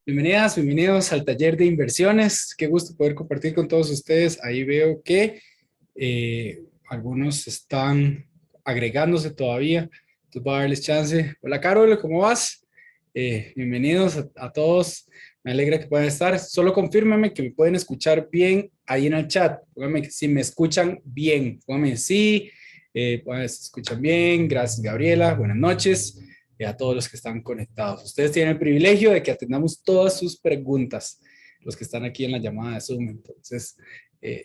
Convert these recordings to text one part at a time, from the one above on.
Bienvenidas, bienvenidos al taller de inversiones. Qué gusto poder compartir con todos ustedes. Ahí veo que algunos están agregándose todavía. Entonces voy a darles chance. Hola Carol, ¿cómo vas? Bienvenidos a todos. Me alegra que puedan estar. Solo confírmenme que me pueden escuchar bien ahí en el chat. Pónganme si me escuchan bien. Pónganme sí. Se escuchan bien. Gracias, Gabriela. Buenas noches y a todos los que están conectados. Ustedes tienen el privilegio de que atendamos todas sus preguntas, los que están aquí en la llamada de Zoom. Entonces,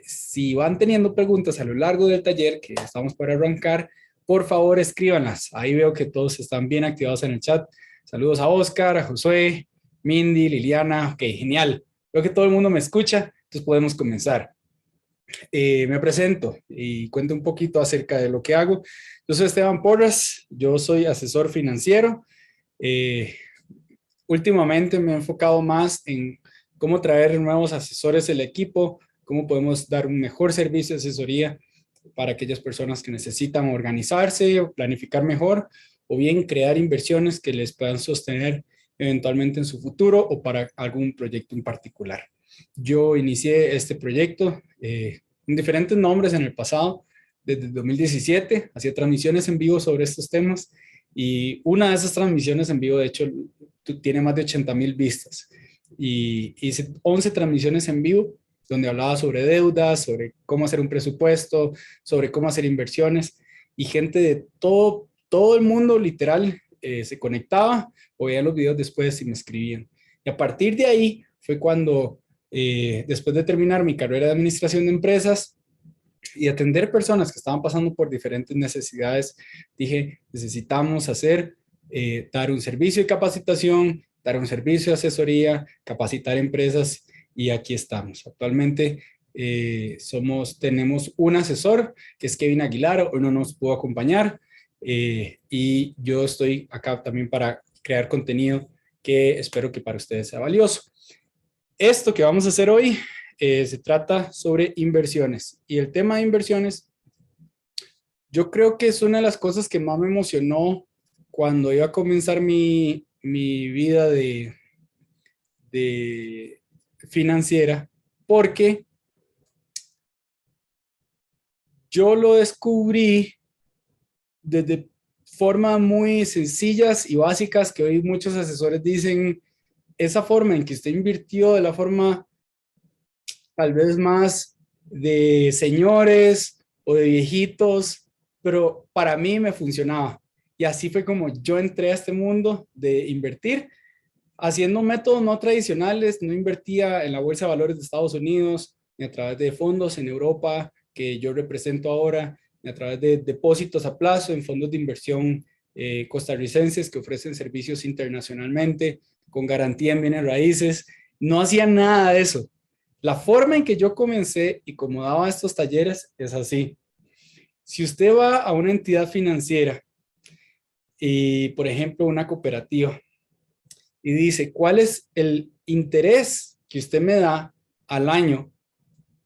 si van teniendo preguntas a lo largo del taller que estamos para arrancar, por favor escríbanlas. Ahí veo que todos están bien activados en el chat. Saludos a Oscar, a Josué, Mindy, Liliana. Ok, genial. Veo que todo el mundo me escucha, entonces podemos comenzar. Me presento y cuento un poquito acerca de lo que hago. Yo soy Esteban Porras, yo soy asesor financiero. Eh, Últimamente me he enfocado más en cómo traer nuevos asesores al equipo, cómo podemos dar un mejor servicio de asesoría para aquellas personas que necesitan organizarse o planificar mejor, o bien crear inversiones que les puedan sostener eventualmente en su futuro o para algún proyecto en particular. Yo inicié este proyecto con diferentes nombres en el pasado. Desde 2017 hacía transmisiones en vivo sobre estos temas y una de esas transmisiones en vivo, de hecho, tiene más de 80,000 vistas. Y hice 11 transmisiones en vivo donde hablaba sobre deudas, sobre cómo hacer un presupuesto, sobre cómo hacer inversiones, y gente de todo el mundo literal se conectaba o veía los videos después y me escribían. Y a partir de ahí fue cuando, después de terminar mi carrera de administración de empresas y atender personas que estaban pasando por diferentes necesidades, dije, necesitamos dar un servicio de capacitación, dar un servicio de asesoría, capacitar empresas, y aquí estamos. Actualmente tenemos un asesor que es Kevin Aguilar, hoy no nos pudo acompañar, y yo estoy acá también para crear contenido que espero que para ustedes sea valioso. Esto que vamos a hacer hoy se trata sobre inversiones, y el tema de inversiones yo creo que es una de las cosas que más me emocionó cuando iba a comenzar mi vida de financiera, porque yo lo descubrí desde formas muy sencillas y básicas que hoy muchos asesores dicen, esa forma en que usted invirtió de la forma tal vez más de señores o de viejitos, pero para mí me funcionaba. Y así fue como yo entré a este mundo de invertir, haciendo métodos no tradicionales. No invertía en la bolsa de valores de Estados Unidos, ni a través de fondos en Europa, que yo represento ahora, ni a través de depósitos a plazo en fondos de inversión costarricenses que ofrecen servicios internacionalmente, con garantía en bienes raíces. No hacía nada de eso. La forma en que yo comencé y como daba estos talleres es así. Si usted va a una entidad financiera y, por ejemplo, una cooperativa, y dice, ¿cuál es el interés que usted me da al año?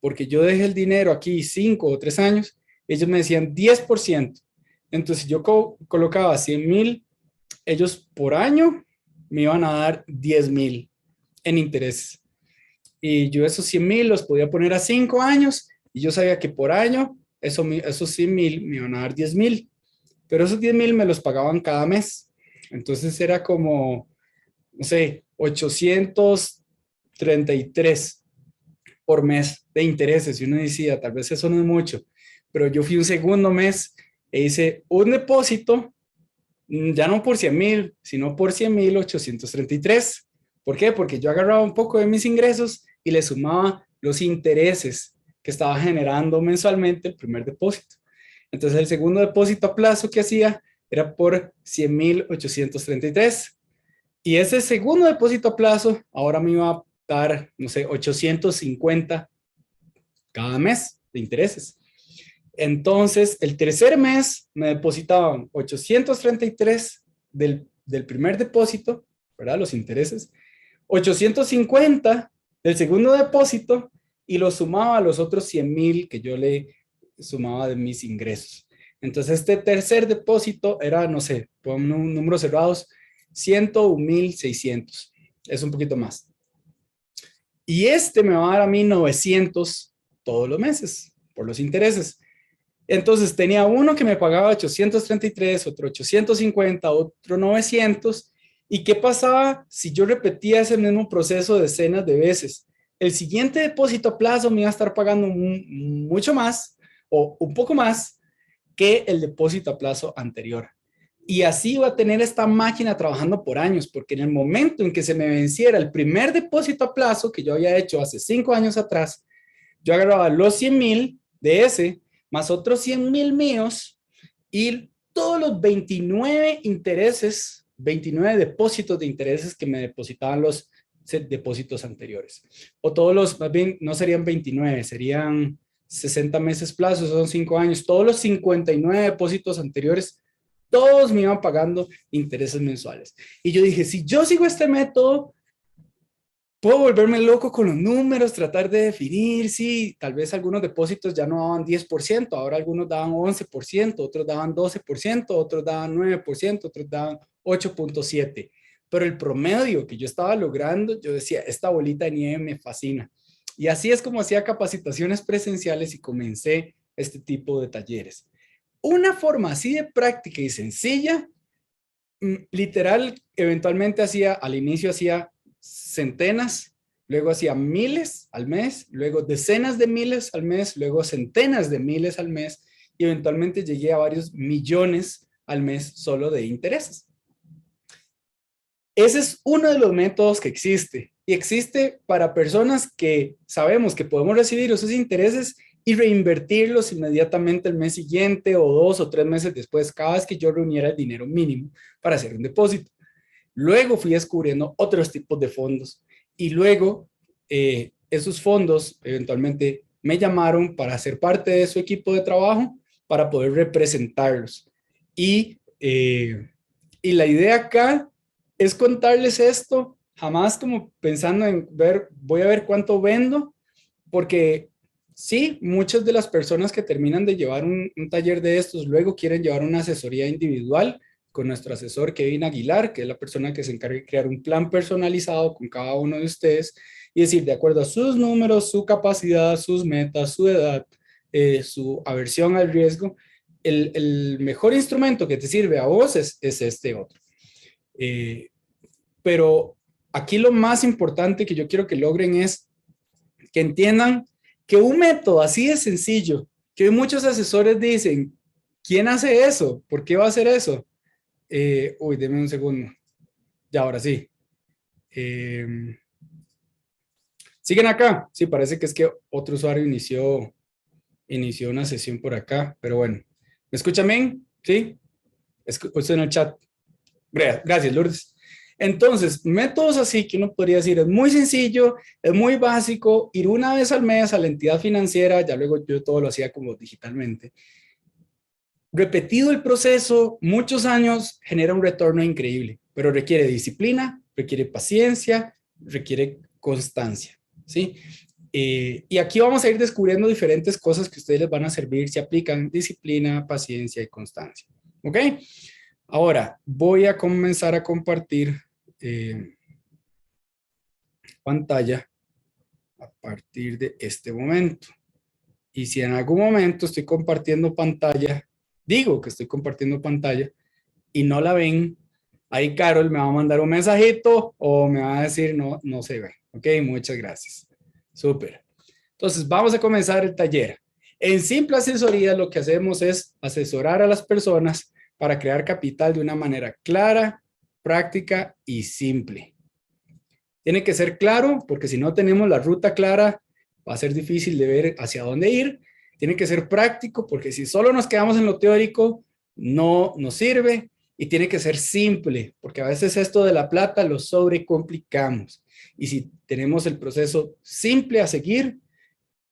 Porque yo dejé el dinero aquí 5 o 3 años, ellos me decían 10%. Entonces yo colocaba 100,000, ellos por año me iban a dar 10,000 en intereses. Y yo esos 100,000 los podía poner a 5 años y yo sabía que por año esos 100,000 me iban a dar 10,000. Pero esos 10,000 me los pagaban cada mes. Entonces era como, no sé, 833 por mes de intereses. Y uno decía, tal vez eso no es mucho. Pero yo fui un segundo mes e hice un depósito, ya no por 100,000, sino por 100,833. ¿Por qué? Porque yo agarraba un poco de mis ingresos y le sumaba los intereses que estaba generando mensualmente el primer depósito. Entonces el segundo depósito a plazo que hacía era por 100,833. Y ese segundo depósito a plazo ahora me iba a dar, no sé, 850 cada mes de intereses. Entonces, el tercer mes me depositaban 833 del primer depósito, ¿verdad? Los intereses, 850 del segundo depósito, y lo sumaba a los otros 100,000 que yo le sumaba de mis ingresos. Entonces, este tercer depósito era, no sé, por un número cerrados, 101,600. es un poquito más. Y este me va a dar a mí 900 todos los meses por los intereses. Entonces tenía uno que me pagaba 833, otro 850, otro 900. ¿Y qué pasaba si yo repetía ese mismo proceso decenas de veces? El siguiente depósito a plazo me iba a estar pagando mucho más o un poco más que el depósito a plazo anterior. Y así iba a tener esta máquina trabajando por años, porque en el momento en que se me venciera el primer depósito a plazo que yo había hecho hace 5 años atrás, yo agarraba los 100,000 de ese, más otros 100,000 míos, y todos los 29 intereses, 29 depósitos de intereses que me depositaban los depósitos anteriores. O todos los, más bien, no serían 29, serían 60 meses plazo, son 5 años. Todos los 59 depósitos anteriores, todos me iban pagando intereses mensuales. Y yo dije, si yo sigo este método, puedo volverme loco con los números, tratar de definir, sí, tal vez algunos depósitos ya no daban 10%, ahora algunos daban 11%, otros daban 12%, otros daban 9%, otros daban 8.7%. Pero el promedio que yo estaba logrando, yo decía, esta bolita de nieve me fascina. Y así es como hacía capacitaciones presenciales y comencé este tipo de talleres. Una forma así de práctica y sencilla, literal, eventualmente al inicio hacía centenas, luego hacía miles al mes, luego decenas de miles al mes, luego centenas de miles al mes y eventualmente llegué a varios millones al mes solo de intereses. Ese es uno de los métodos que existe y existe para personas que sabemos que podemos recibir esos intereses y reinvertirlos inmediatamente el mes siguiente o 2 o 3 meses después, cada vez que yo reuniera el dinero mínimo para hacer un depósito. Luego fui descubriendo otros tipos de fondos y luego esos fondos eventualmente me llamaron para ser parte de su equipo de trabajo para poder representarlos. Y la idea acá es contarles esto, jamás como pensando en ver, voy a ver cuánto vendo, porque sí, muchas de las personas que terminan de llevar un taller de estos luego quieren llevar una asesoría individual con nuestro asesor Kevin Aguilar, que es la persona que se encarga de crear un plan personalizado con cada uno de ustedes y decir, de acuerdo a sus números, su capacidad, sus metas, su edad, su aversión al riesgo, el mejor instrumento que te sirve a vos es este otro. Pero aquí lo más importante que yo quiero que logren es que entiendan que un método así de sencillo, que hoy muchos asesores dicen, ¿quién hace eso? ¿Por qué va a hacer eso? Uy, denme un segundo. Ya, ahora sí. ¿Siguen acá? Sí, parece que es que otro usuario inició una sesión por acá, pero bueno. ¿Me escuchan bien? ¿Sí? Estoy en el chat. Gracias, Lourdes. Entonces, métodos así que uno podría decir, es muy sencillo, es muy básico, ir una vez al mes a la entidad financiera, ya luego yo todo lo hacía como digitalmente. Repetido el proceso, muchos años, genera un retorno increíble, pero requiere disciplina, requiere paciencia, requiere constancia, ¿sí? Y aquí vamos a ir descubriendo diferentes cosas que a ustedes les van a servir si aplican disciplina, paciencia y constancia, ¿ok? Ahora, voy a comenzar a compartir pantalla a partir de este momento. Y si en algún momento estoy compartiendo pantalla, digo que estoy compartiendo pantalla y no la ven, ahí Carol me va a mandar un mensajito o me va a decir no, no se ve. Ok, muchas gracias. Súper. Entonces, vamos a comenzar el taller. En Simple Asesoría lo que hacemos es asesorar a las personas para crear capital de una manera clara, práctica y simple. Tiene que ser claro, porque si no tenemos la ruta clara, va a ser difícil de ver hacia dónde ir. Tiene que ser práctico, porque si solo nos quedamos en lo teórico, no nos sirve. Y tiene que ser simple, porque a veces esto de la plata lo sobrecomplicamos. Y si tenemos el proceso simple a seguir,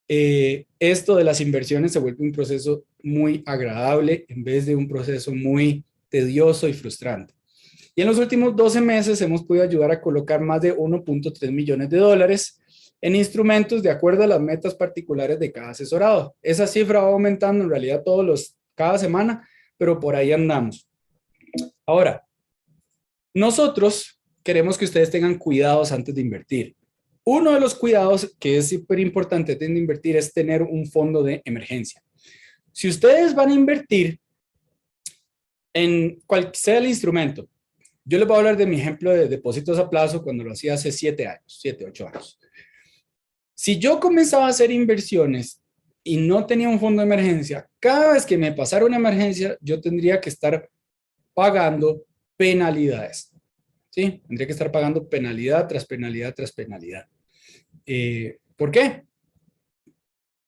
esto de las inversiones se vuelve un proceso muy agradable en vez de un proceso muy tedioso y frustrante. Y en los últimos 12 meses hemos podido ayudar a colocar más de 1.3 millones de dólares en instrumentos de acuerdo a las metas particulares de cada asesorado. Esa cifra va aumentando en realidad cada semana, pero por ahí andamos. Ahora, nosotros queremos que ustedes tengan cuidados antes de invertir. Uno de los cuidados que es súper importante antes de invertir es tener un fondo de emergencia. Si ustedes van a invertir en cual sea el instrumento, yo les voy a hablar de mi ejemplo de depósitos a plazo cuando lo hacía hace 7 años, 7, 8 años. Si yo comenzaba a hacer inversiones y no tenía un fondo de emergencia, cada vez que me pasara una emergencia, yo tendría que estar pagando penalidades. ¿Sí? Tendría que estar pagando penalidad tras penalidad tras penalidad. ¿Por qué?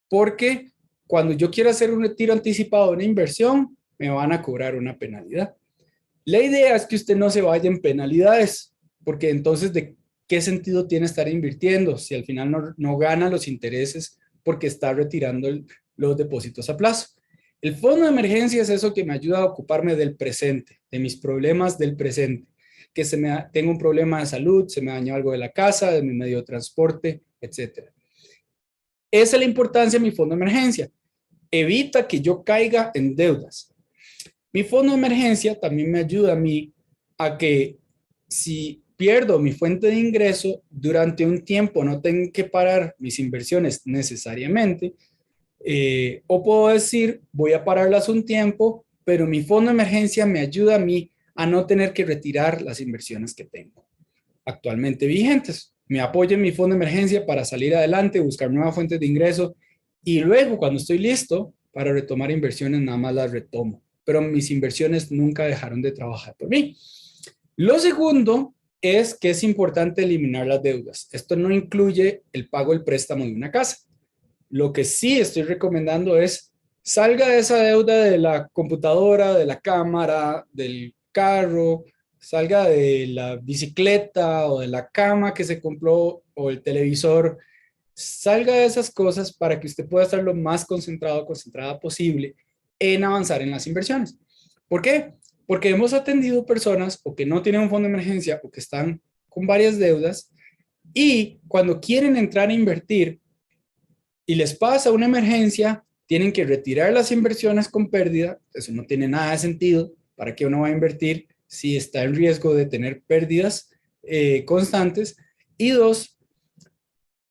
Porque cuando yo quiero hacer un retiro anticipado de una inversión, me van a cobrar una penalidad. La idea es que usted no se vaya en penalidades, porque entonces ¿de qué sentido tiene estar invirtiendo si al final no gana los intereses porque está retirando los depósitos a plazo? El fondo de emergencia es eso que me ayuda a ocuparme del presente, de mis problemas del presente, que tengo un problema de salud, se me dañó algo de la casa, de mi medio de transporte, etc. Esa es la importancia de mi fondo de emergencia. Evita que yo caiga en deudas. Mi fondo de emergencia también me ayuda a mí a que si pierdo mi fuente de ingreso durante un tiempo no tengo que parar mis inversiones necesariamente, o puedo decir voy a pararlas un tiempo, pero mi fondo de emergencia me ayuda a mí a no tener que retirar las inversiones que tengo actualmente vigentes. Me apoyo en mi fondo de emergencia para salir adelante, buscar nuevas fuentes de ingreso y luego cuando estoy listo para retomar inversiones nada más las retomo. Pero mis inversiones nunca dejaron de trabajar por mí. Lo segundo es que es importante eliminar las deudas. Esto no incluye el pago del préstamo de una casa. Lo que sí estoy recomendando es salga de esa deuda de la computadora, de la cámara, del carro, salga de la bicicleta o de la cama que se compró o el televisor. Salga de esas cosas para que usted pueda estar lo más concentrado, concentrada posible en avanzar en las inversiones. ¿Por qué? Porque hemos atendido personas o que no tienen un fondo de emergencia o que están con varias deudas y cuando quieren entrar a invertir y les pasa una emergencia, tienen que retirar las inversiones con pérdida. Eso no tiene nada de sentido. ¿Para qué uno va a invertir si está en riesgo de tener pérdidas constantes? Y dos,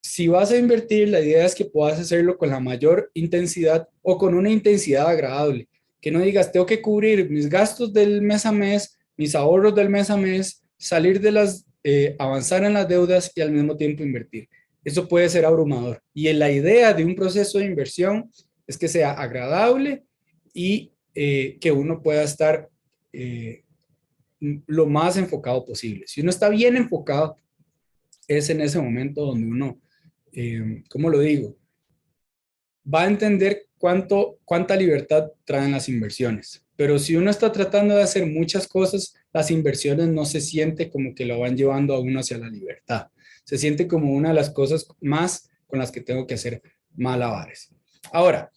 si vas a invertir, la idea es que puedas hacerlo con la mayor intensidad o con una intensidad agradable. Que no digas, tengo que cubrir mis gastos del mes a mes, mis ahorros del mes a mes, salir de avanzar en las deudas y al mismo tiempo invertir. Eso puede ser abrumador. Y la idea de un proceso de inversión es que sea agradable y que uno pueda estar lo más enfocado posible. Si uno está bien enfocado, es en ese momento donde uno, ¿cómo lo digo? Va a entender cuánta libertad traen las inversiones. Pero si uno está tratando de hacer muchas cosas, las inversiones no se siente como que lo van llevando a uno hacia la libertad. Se siente como una de las cosas más con las que tengo que hacer malabares. Ahora,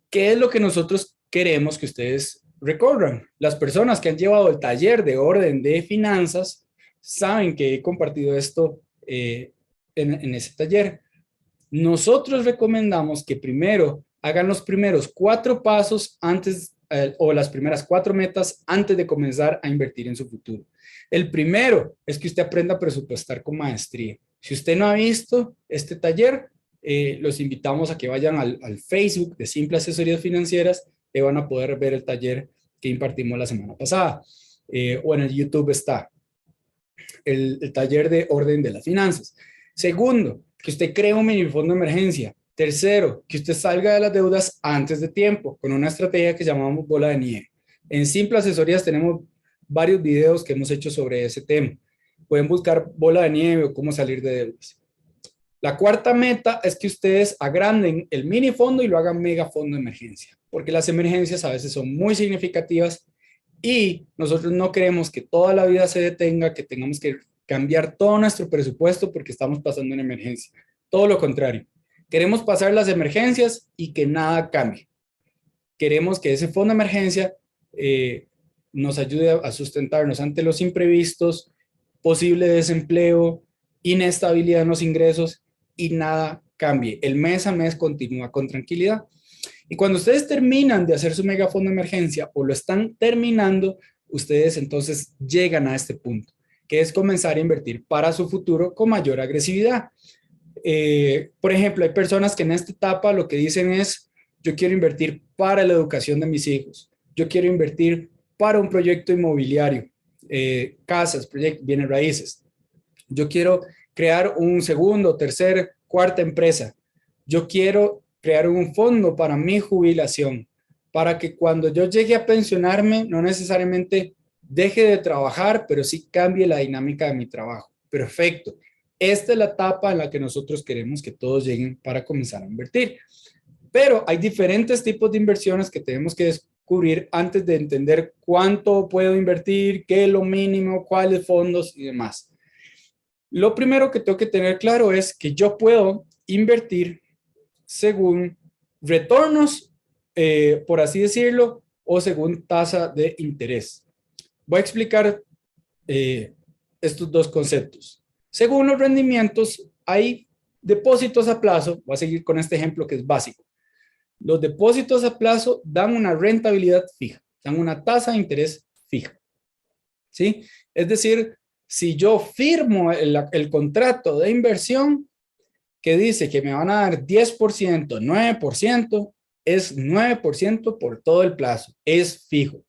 ¿qué es lo que nosotros queremos que ustedes recorran? Las personas que han llevado el taller de orden de finanzas saben que he compartido esto en ese taller. Nosotros recomendamos que primero hagan los primeros 4 pasos antes o las primeras 4 metas antes de comenzar a invertir en su futuro. El primero es que usted aprenda a presupuestar con maestría. Si usted no ha visto este taller, los invitamos a que vayan al Facebook de Simple Asesorías Financieras y van a poder ver el taller que impartimos la semana pasada. O en el YouTube está el taller de orden de las finanzas. Segundo, que usted cree un mini fondo de emergencia. Tercero, que usted salga de las deudas antes de tiempo con una estrategia que llamamos bola de nieve. En Simple Asesorías tenemos varios videos que hemos hecho sobre ese tema. Pueden buscar bola de nieve o cómo salir de deudas. La cuarta meta es que ustedes agranden el mini fondo y lo hagan mega fondo de emergencia, porque las emergencias a veces son muy significativas y nosotros no queremos que toda la vida se detenga, que tengamos que cambiar todo nuestro presupuesto porque estamos pasando una emergencia. Todo lo contrario. Queremos pasar las emergencias y que nada cambie. Queremos que ese fondo de emergencia nos ayude a sustentarnos ante los imprevistos, posible desempleo, inestabilidad en los ingresos y nada cambie. El mes a mes continúa con tranquilidad. Y cuando ustedes terminan de hacer su mega fondo de emergencia o lo están terminando, ustedes entonces llegan a este punto, que es comenzar a invertir para su futuro con mayor agresividad. Por ejemplo, hay personas que en esta etapa lo que dicen es, yo quiero invertir para la educación de mis hijos, yo quiero invertir para un proyecto inmobiliario, casas, proyectos, bienes raíces. Yo quiero crear un segundo, tercer, cuarta empresa. Yo quiero crear un fondo para mi jubilación, para que cuando yo llegue a pensionarme, no necesariamente deje de trabajar, pero sí cambie la dinámica de mi trabajo. Perfecto. Esta es la etapa en la que nosotros queremos que todos lleguen para comenzar a invertir. Pero hay diferentes tipos de inversiones que tenemos que descubrir antes de entender cuánto puedo invertir, qué es lo mínimo, cuáles fondos y demás. Lo primero que tengo que tener claro es que yo puedo invertir según retornos, por así decirlo, o según tasa de interés. Voy a explicar estos dos conceptos. Según los rendimientos, hay depósitos a plazo. Voy a seguir con este ejemplo que es básico. Los depósitos a plazo dan una rentabilidad fija, dan una tasa de interés fija. ¿Sí? Es decir, si yo firmo el contrato de inversión que dice que me van a dar 10%, 9%, es 9% por todo el plazo, es fijo.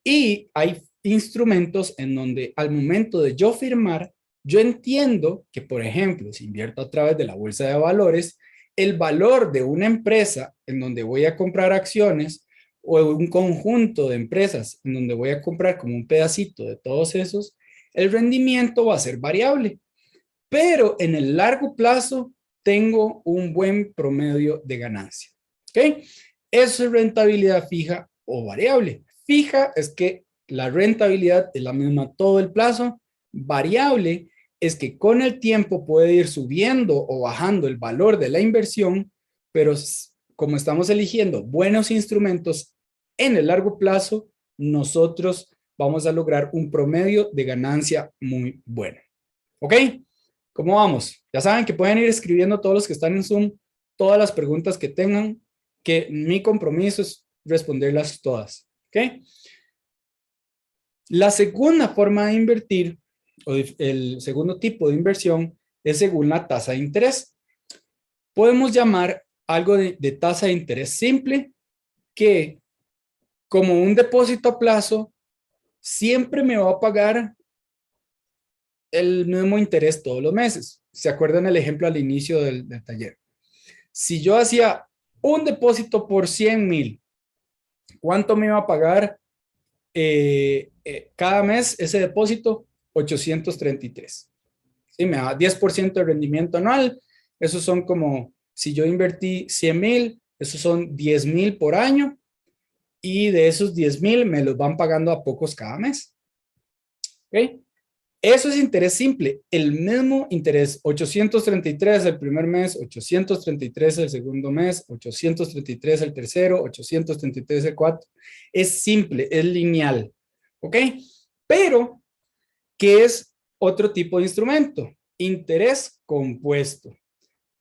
Y hay instrumentos en donde al momento de yo firmar, yo entiendo que, por ejemplo, si invierto a través de la bolsa de valores, el valor de una empresa en donde voy a comprar acciones o un conjunto de empresas en donde voy a comprar como un pedacito de todos esos, el rendimiento va a ser variable. Pero en el largo plazo tengo un buen promedio de ganancia. ¿Ok? Eso es rentabilidad fija o variable. Fija es que la rentabilidad es la misma todo el plazo. Variable es que con el tiempo puede ir subiendo o bajando el valor de la inversión, pero como estamos eligiendo buenos instrumentos en el largo plazo, nosotros vamos a lograr un promedio de ganancia muy bueno. ¿Ok? ¿Cómo vamos? Ya saben que pueden ir escribiendo todos los que están en Zoom, todas las preguntas que tengan, que mi compromiso es responderlas todas. ¿Ok? La segunda forma de invertir, o el segundo tipo de inversión, es según la tasa de interés. Podemos llamar algo de tasa de interés simple, que como un depósito a plazo, siempre me va a pagar el mismo interés todos los meses. ¿Se acuerdan el ejemplo al inicio del taller? Si yo hacía un depósito por 100,000, ¿cuánto me iba a pagar cada mes ese depósito? 833. ¿Sí? Me da 10% de rendimiento anual. Esos son como, si yo invertí 100,000, esos son 10,000 por año. Y de esos 10,000 me los van pagando a pocos cada mes. ¿Ok? Eso es interés simple, el mismo interés, 833 el primer mes, 833 el segundo mes, 833 el tercero, 833 el cuarto. Es simple, es lineal, ¿ok? Pero, ¿qué es otro tipo de instrumento? Interés compuesto.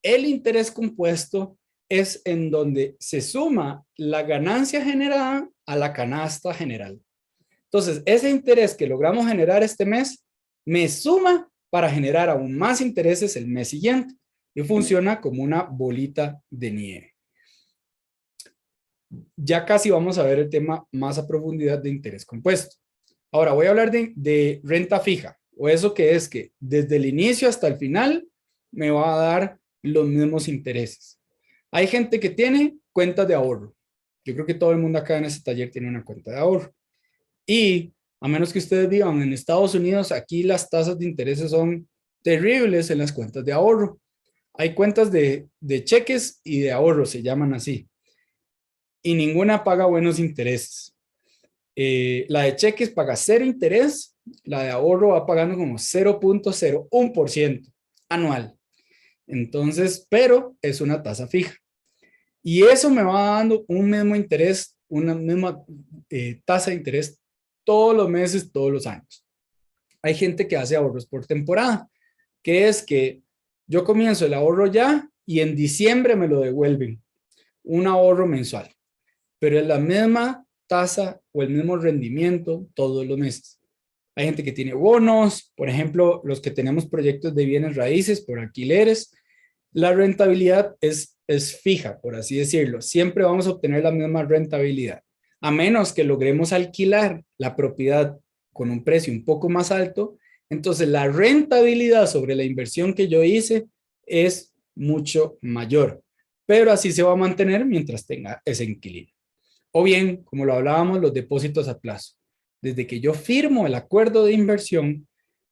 El interés compuesto es en donde se suma la ganancia generada a la canasta general. Entonces, ese interés que logramos generar este mes me suma para generar aún más intereses el mes siguiente y funciona como una bolita de nieve. Ya casi vamos a ver el tema más a profundidad de interés compuesto. Ahora voy a hablar de renta fija, o eso que es que desde el inicio hasta el final me va a dar los mismos intereses. Hay gente que tiene cuentas de ahorro. Yo creo que todo el mundo acá en este taller tiene una cuenta de ahorro. Y a menos que ustedes vivan en Estados Unidos, aquí las tasas de intereses son terribles en las cuentas de ahorro. Hay cuentas de cheques y de ahorro, se llaman así. Y ninguna paga buenos intereses. La de cheques paga 0 interés, la de ahorro va pagando como 0.01% anual. Entonces, pero es una tasa fija. Y eso me va dando un mismo interés, una misma tasa de interés todos los meses, todos los años. Hay gente que hace ahorros por temporada, que es que yo comienzo el ahorro ya y en diciembre me lo devuelven, un ahorro mensual, pero es la misma tasa o el mismo rendimiento todos los meses. hay gente que tiene bonos, por ejemplo, los que tenemos proyectos de bienes raíces por alquileres. La rentabilidad es fija, por así decirlo. Siempre vamos a obtener la misma rentabilidad, a menos que logremos alquilar la propiedad con un precio un poco más alto. Entonces, la rentabilidad sobre la inversión que yo hice es mucho mayor, pero así se va a mantener mientras tenga ese inquilino. O bien, como lo hablábamos, los depósitos a plazo. Desde que yo firmo el acuerdo de inversión,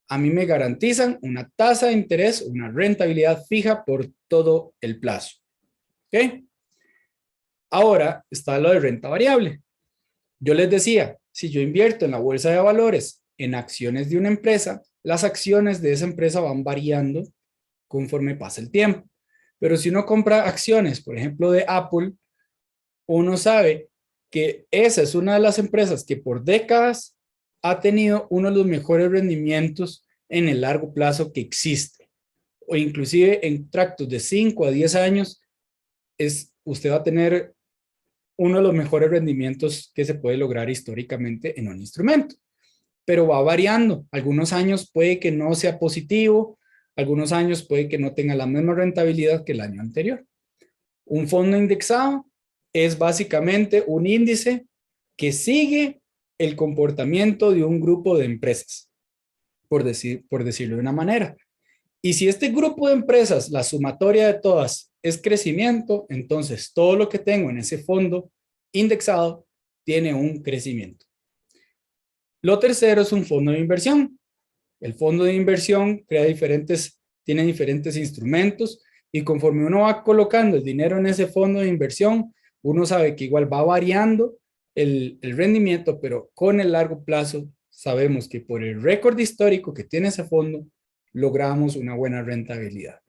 a mí me garantizan una tasa de interés, una rentabilidad fija por todo el plazo. ¿Ok? Ahora está lo de renta variable. Yo les decía, si yo invierto en la bolsa de valores en acciones de una empresa, las acciones de esa empresa van variando conforme pasa el tiempo. Pero si uno compra acciones, por ejemplo, de Apple, uno sabe que esa es una de las empresas que por décadas ha tenido uno de los mejores rendimientos en el largo plazo que existe. O inclusive en tractos de 5 a 10 años, usted va a tener uno de los mejores rendimientos que se puede lograr históricamente en un instrumento. Pero va variando. Algunos años puede que no sea positivo, algunos años puede que no tenga la misma rentabilidad que el año anterior. Un fondo indexado es básicamente un índice que sigue el comportamiento de un grupo de empresas, por decirlo de una manera. Y si este grupo de empresas, la sumatoria de todas, es crecimiento, entonces todo lo que tengo en ese fondo indexado tiene un crecimiento. Lo tercero es un fondo de inversión. El fondo de inversión tiene diferentes instrumentos y conforme uno va colocando el dinero en ese fondo de inversión, uno sabe que igual va variando el rendimiento, pero con el largo plazo sabemos que por el récord histórico que tiene ese fondo, logramos una buena rentabilidad.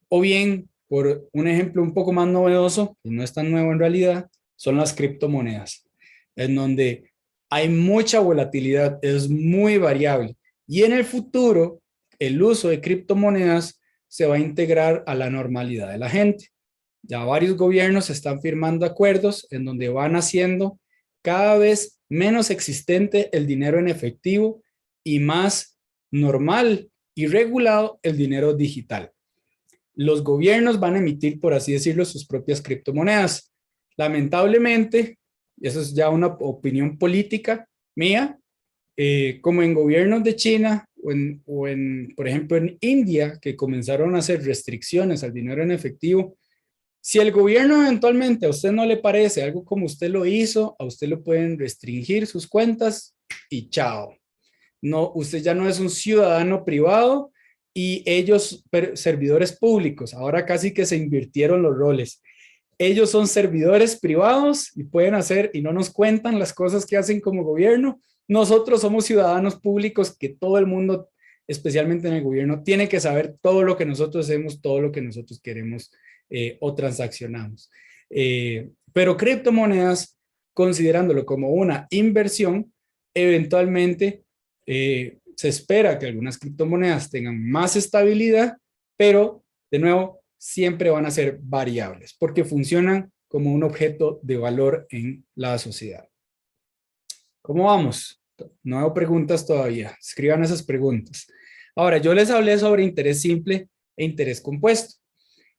O bien, por un ejemplo un poco más novedoso, y no es tan nuevo en realidad, son las criptomonedas, en donde hay mucha volatilidad, es muy variable. Y en el futuro, el uso de criptomonedas se va a integrar a la normalidad de la gente. Ya varios gobiernos están firmando acuerdos en donde van haciendo cada vez menos existente el dinero en efectivo y más normal y regulado el dinero digital. Los gobiernos van a emitir, por así decirlo, sus propias criptomonedas. Lamentablemente, eso es ya una opinión política mía, como en gobiernos de China por ejemplo, en India, que comenzaron a hacer restricciones al dinero en efectivo. Si el gobierno eventualmente a usted no le parece algo como usted lo hizo, a usted lo pueden restringir sus cuentas y chao. No, usted ya no es un ciudadano privado y ellos servidores públicos. Ahora casi que se invirtieron los roles. Ellos son servidores privados y pueden hacer y no nos cuentan las cosas que hacen como gobierno. Nosotros somos ciudadanos públicos que todo el mundo, especialmente en el gobierno, tiene que saber todo lo que nosotros hacemos, todo lo que nosotros queremos o transaccionamos. Pero criptomonedas, considerándolo como una inversión, eventualmente se espera que algunas criptomonedas tengan más estabilidad, pero de nuevo, siempre van a ser variables porque funcionan como un objeto de valor en la sociedad. ¿Cómo vamos? No hago preguntas todavía. Escriban esas preguntas. Ahora, yo les hablé sobre interés simple e interés compuesto.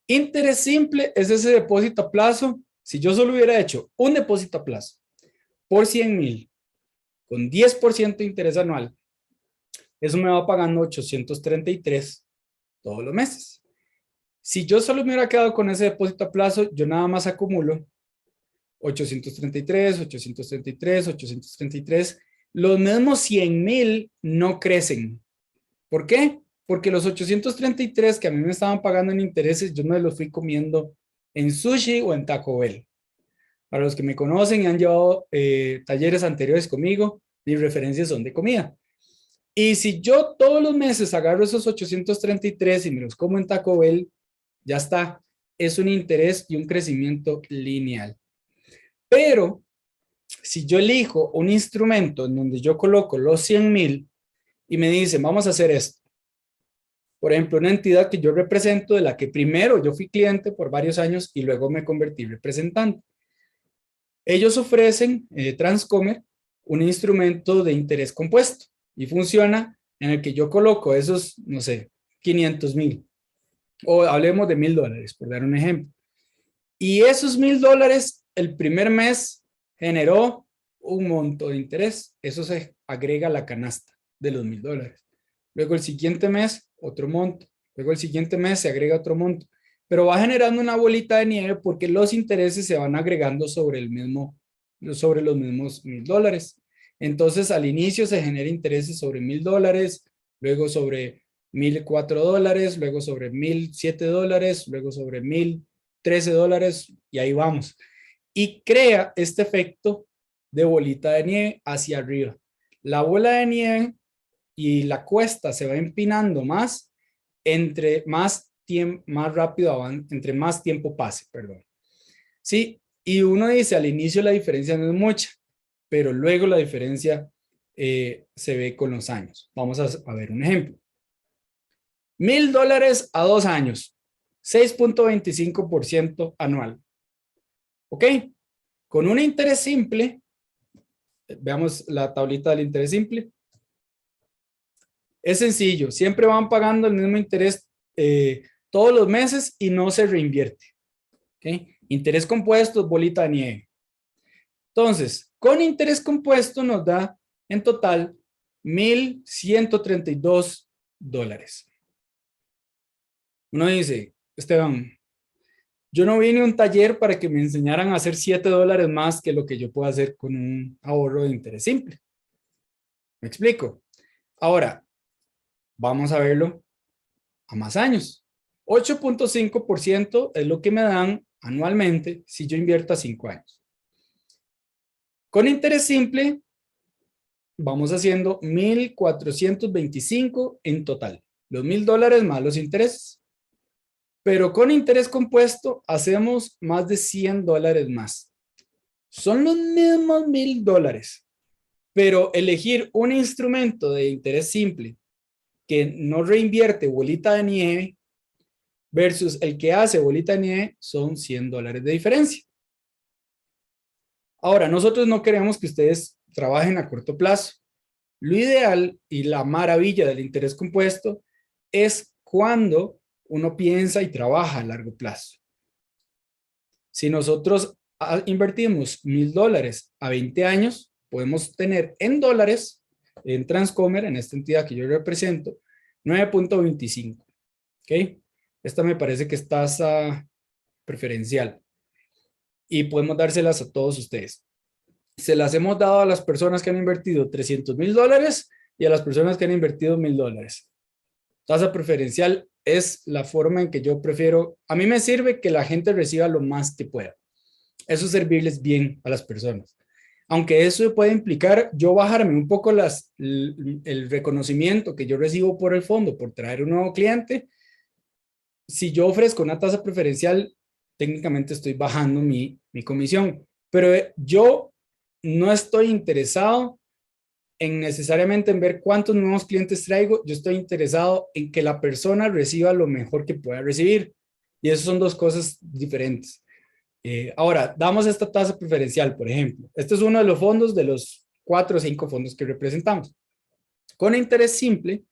Interés simple es ese depósito a plazo. Si yo solo hubiera hecho un depósito a plazo por 100,000 con 10% de interés anual, eso me va pagando 833 todos los meses. Si yo solo me hubiera quedado con ese depósito a plazo, yo nada más acumulo 833, 833, 833. Los mismos 100,000 no crecen. ¿Por qué? Porque los 833 que a mí me estaban pagando en intereses, yo me los fui comiendo en sushi o en Taco Bell. Para los que me conocen y han llevado talleres anteriores conmigo, mis referencias son de comida. Y si yo todos los meses agarro esos 833 y me los como en Taco Bell, ya está. Es un interés y un crecimiento lineal. Pero si yo elijo un instrumento en donde yo coloco los 100,000 y me dicen, vamos a hacer esto. Por ejemplo, una entidad que yo represento, de la que primero yo fui cliente por varios años y luego me convertí en representante. Ellos ofrecen, Transcomer, un instrumento de interés compuesto. y funciona en el que yo coloco esos, no sé, 500,000 o hablemos de $1,000, por dar un ejemplo. Y esos $1,000 el primer mes generó un monto de interés. Eso se agrega a la canasta de los $1,000. Luego el siguiente mes, otro monto. Luego el siguiente mes se agrega otro monto. Pero va generando una bolita de nieve porque los intereses se van agregando sobre los mismos $1,000. Entonces al inicio se genera intereses sobre $1,000, luego sobre $1,004, luego sobre $1,007, luego sobre $1,013 y ahí vamos. Y crea este efecto de bolita de nieve hacia arriba. La bola de nieve y la cuesta se va empinando más entre más rápido entre más tiempo pase, perdón. Sí, y uno dice al inicio la diferencia no es mucha, pero luego la diferencia se ve con los años. Vamos a ver un ejemplo. $1,000 a 2 años, 6.25% anual. ¿Ok? Con un interés simple, veamos la tablita del interés simple. Es sencillo, siempre van pagando el mismo interés todos los meses y no se reinvierte. ¿Okay? Interés compuesto, bolita de nieve. Entonces, con interés compuesto nos da en total $1,132. Uno dice, Esteban, yo no vine a un taller para que me enseñaran a hacer $7 más que lo que yo puedo hacer con un ahorro de interés simple. ¿Me explico? Ahora, vamos a verlo a más años. 8.5% es lo que me dan anualmente si yo invierto a 5 años. Con interés simple, vamos haciendo 1,425 en total. Los $1,000 más los intereses. Pero con interés compuesto hacemos más de $100 más. Son los mismos $1,000, pero elegir un instrumento de interés simple que no reinvierte bolita de nieve versus el que hace bolita de nieve son $100 de diferencia. Ahora, nosotros no queremos que ustedes trabajen a corto plazo. Lo ideal y la maravilla del interés compuesto es cuando uno piensa y trabaja a largo plazo. Si nosotros invertimos $1,000 a 20 años, podemos tener en dólares, en Transcomer, en esta entidad que yo represento, 9.25. ¿Ok? Esta me parece que es tasa preferencial. Y podemos dárselas a todos ustedes. Se las hemos dado a las personas que han invertido $300,000 y a las personas que han invertido $1,000. Tasa preferencial es la forma en que yo prefiero. A mí me sirve que la gente reciba lo más que pueda. Eso es servirles bien a las personas. Aunque eso puede implicar yo bajarme un poco el reconocimiento que yo recibo por el fondo, por traer un nuevo cliente. Si yo ofrezco una tasa preferencial, técnicamente estoy bajando mi comisión. Pero yo no estoy interesado en necesariamente en ver cuántos nuevos clientes traigo. Yo estoy interesado en que la persona reciba lo mejor que pueda recibir. Y eso son dos cosas diferentes. Ahora, damos esta tasa preferencial, por ejemplo. Este es uno de los fondos de los 4 o 5 fondos que representamos. Con interés simple,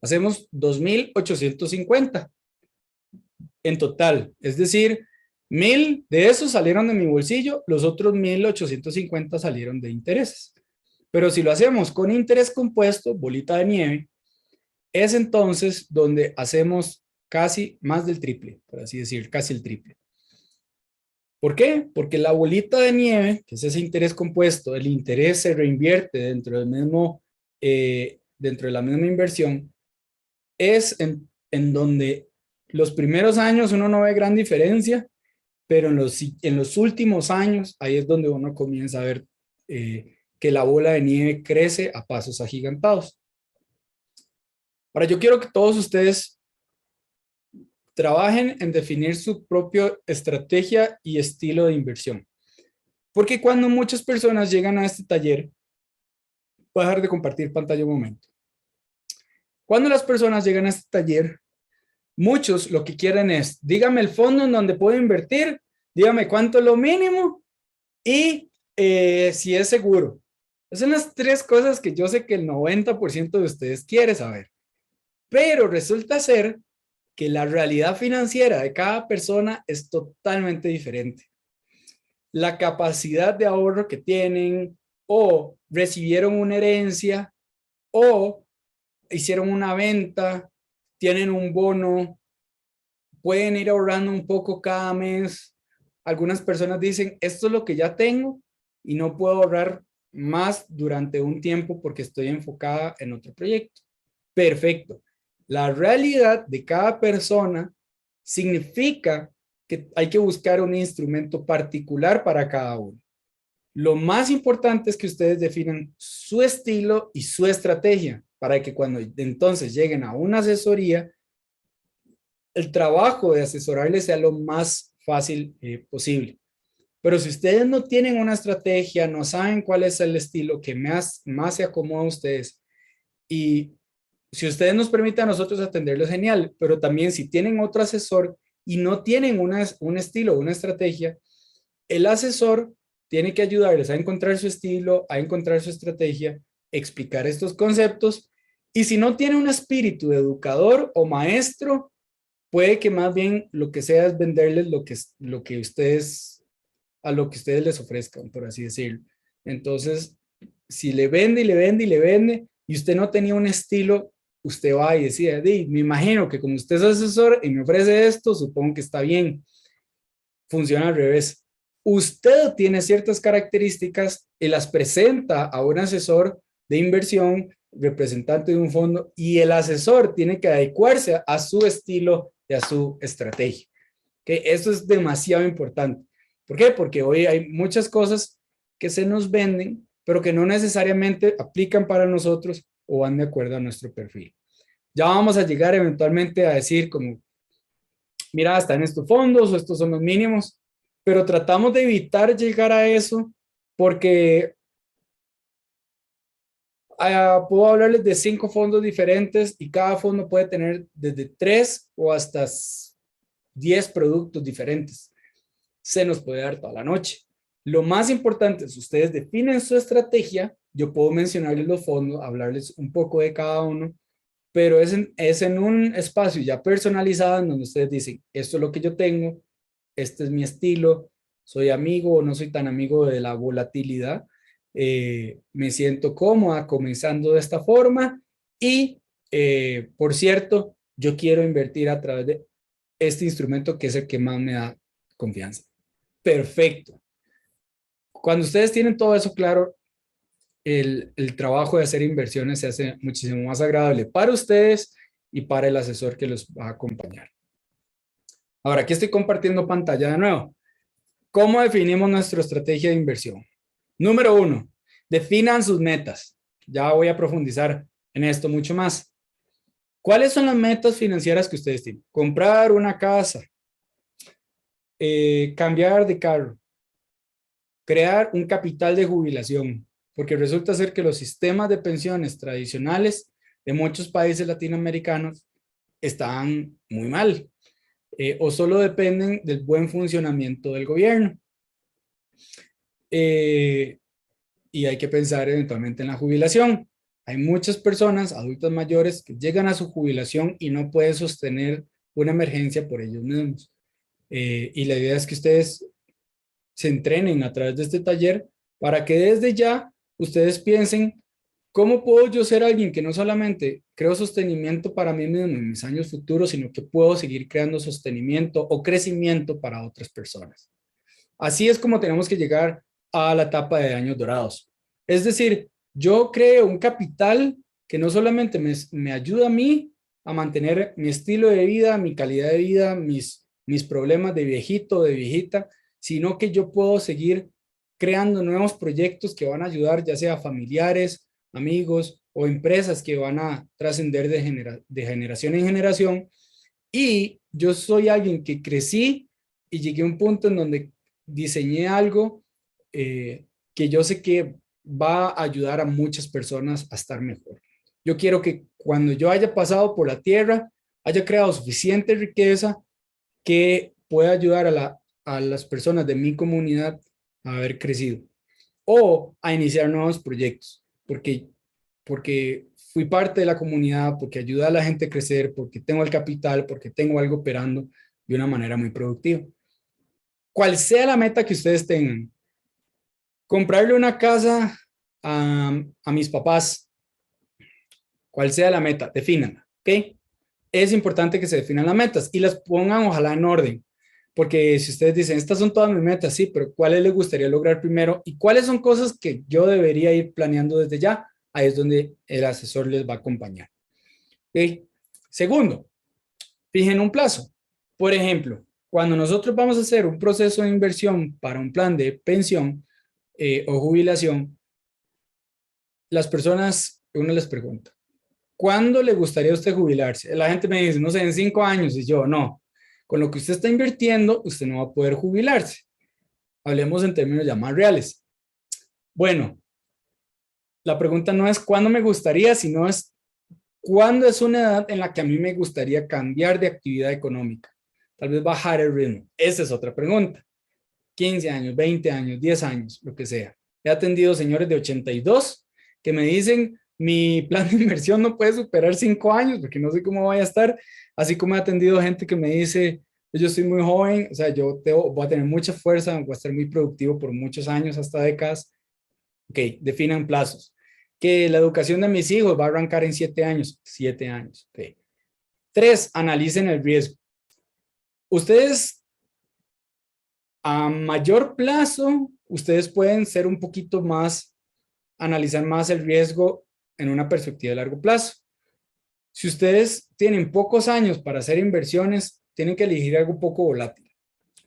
hacemos 2,850 en total. Es decir, 1,000 de esos salieron de mi bolsillo, los otros 1,850 salieron de intereses. Pero si lo hacemos con interés compuesto, bolita de nieve, es entonces donde hacemos casi más del triple, por así decir, casi el triple. ¿Por qué? Porque la bolita de nieve, que es ese interés compuesto, el interés se reinvierte dentro del mismo, dentro de la misma inversión, es en donde los primeros años uno no ve gran diferencia, pero en los últimos años, ahí es donde uno comienza a ver que la bola de nieve crece a pasos agigantados. Ahora, yo quiero que todos ustedes trabajen en definir su propia estrategia y estilo de inversión. Porque cuando muchas personas llegan a este taller, voy a dejar de compartir pantalla un momento. Cuando las personas llegan a este taller, muchos lo que quieren es, dígame el fondo en donde puedo invertir, dígame cuánto es lo mínimo y si es seguro. Esas son las tres cosas que yo sé que el 90% de ustedes quiere saber. Pero resulta ser que la realidad financiera de cada persona es totalmente diferente. La capacidad de ahorro que tienen, o recibieron una herencia, o hicieron una venta, tienen un bono, pueden ir ahorrando un poco cada mes. Algunas personas dicen, esto es lo que ya tengo y no puedo ahorrar más durante un tiempo porque estoy enfocada en otro proyecto. Perfecto. La realidad de cada persona significa que hay que buscar un instrumento particular para cada uno. Lo más importante es que ustedes definan su estilo y su estrategia para que cuando entonces lleguen a una asesoría, el trabajo de asesorarles sea lo más fácil posible. Pero si ustedes no tienen una estrategia, no saben cuál es el estilo que más se acomoda a ustedes, y si ustedes nos permiten a nosotros atenderlos, genial, pero también si tienen otro asesor y no tienen un estilo, una estrategia, el asesor tiene que ayudarles a encontrar su estilo, a encontrar su estrategia, explicar estos conceptos, y si no tiene un espíritu de educador o maestro, puede que más bien lo que sea es venderles lo que ustedes, a lo que ustedes les ofrezcan, por así decirlo. Entonces, si le vende y le vende y le vende, y usted no tenía un estilo, usted va y decide, me imagino que como usted es asesor y me ofrece esto, supongo que está bien. Funciona al revés. Usted tiene ciertas características y las presenta a un asesor de inversión, representante de un fondo, y el asesor tiene que adecuarse a su estilo y a su estrategia. Que eso es demasiado importante. ¿Por qué? Porque hoy hay muchas cosas que se nos venden, pero que no necesariamente aplican para nosotros o van de acuerdo a nuestro perfil. Ya vamos a llegar eventualmente a decir como, mira, están estos fondos o estos son los mínimos, pero tratamos de evitar llegar a eso porque puedo hablarles de 5 fondos diferentes y cada fondo puede tener desde 3 o hasta 10 productos diferentes. Se nos puede dar toda la noche. Lo más importante es ustedes definen su estrategia. Yo puedo mencionarles los fondos, hablarles un poco de cada uno, pero es en un espacio ya personalizado en donde ustedes dicen, esto es lo que yo tengo, este es mi estilo, soy amigo o no soy tan amigo de la volatilidad, me siento cómoda comenzando de esta forma y, por cierto, yo quiero invertir a través de este instrumento que es el que más me da confianza. Perfecto. Cuando ustedes tienen todo eso claro, el trabajo de hacer inversiones se hace muchísimo más agradable para ustedes y para el asesor que los va a acompañar. Ahora, aquí estoy compartiendo pantalla de nuevo. ¿Cómo definimos nuestra estrategia de inversión? Número 1, definan sus metas. Ya voy a profundizar en esto mucho más. ¿Cuáles son las metas financieras que ustedes tienen? Comprar una casa, cambiar de carro, crear un capital de jubilación, porque resulta ser que los sistemas de pensiones tradicionales de muchos países latinoamericanos están muy mal, o solo dependen del buen funcionamiento del gobierno. Y hay que pensar eventualmente en la jubilación. Hay muchas personas, adultos mayores, que llegan a su jubilación y no pueden sostener una emergencia por ellos mismos. Y la idea es que ustedes se entrenen a través de este taller para que desde ya ustedes piensen, ¿cómo puedo yo ser alguien que no solamente creo sostenimiento para mí mismo en mis años futuros, sino que puedo seguir creando sostenimiento o crecimiento para otras personas? Así es como tenemos que llegar a la etapa de años dorados. Es decir, yo creo un capital que no solamente me ayuda a mí a mantener mi estilo de vida, mi calidad de vida, mis problemas de viejito, de viejita, sino que yo puedo seguir creando nuevos proyectos que van a ayudar ya sea a familiares, amigos o empresas que van a trascender de generación en generación. Y yo soy alguien que crecí y llegué a un punto en donde diseñé algo que yo sé que va a ayudar a muchas personas a estar mejor. Yo quiero que cuando yo haya pasado por la tierra, haya creado suficiente riqueza que pueda ayudar a las personas de mi comunidad a haber crecido. o a iniciar nuevos proyectos, porque fui parte de la comunidad, porque ayuda a la gente a crecer, porque tengo el capital, porque tengo algo operando de una manera muy productiva. Cual sea la meta que ustedes tengan, comprarle una casa a mis papás, cual sea la meta, defínanla, ¿ok? Es importante que se definan las metas y las pongan ojalá en orden, porque si ustedes dicen, estas son todas mis metas, sí, pero ¿cuáles les gustaría lograr primero y cuáles son cosas que yo debería ir planeando desde ya? Ahí es donde el asesor les va a acompañar. ¿Ok? Segundo, fijen un plazo. Por ejemplo, cuando nosotros vamos a hacer un proceso de inversión para un plan de pensión o jubilación, las personas, uno les pregunta, ¿cuándo le gustaría a usted jubilarse? La gente me dice, no sé, en 5 años. Y yo, no. Con lo que usted está invirtiendo, usted no va a poder jubilarse. Hablemos en términos ya más reales. Bueno, la pregunta no es cuándo me gustaría, sino es cuándo es una edad en la que a mí me gustaría cambiar de actividad económica. Tal vez bajar el ritmo. Esa es otra pregunta. 15 años, 20 años, 10 años, lo que sea. He atendido señores de 82 que me dicen, mi plan de inversión no puede superar 5 años porque no sé cómo vaya a estar. Así como he atendido gente que me dice, yo estoy muy joven, o sea, voy a tener mucha fuerza, voy a estar muy productivo por muchos años, hasta décadas. Ok, definan plazos. Que la educación de mis hijos va a arrancar en 7 años. 7 años. Ok. 3, analicen el riesgo. Ustedes a mayor plazo, ustedes pueden ser un poquito más, analizar más el riesgo en una perspectiva de largo plazo. Si ustedes tienen pocos años para hacer inversiones, tienen que elegir algo poco volátil.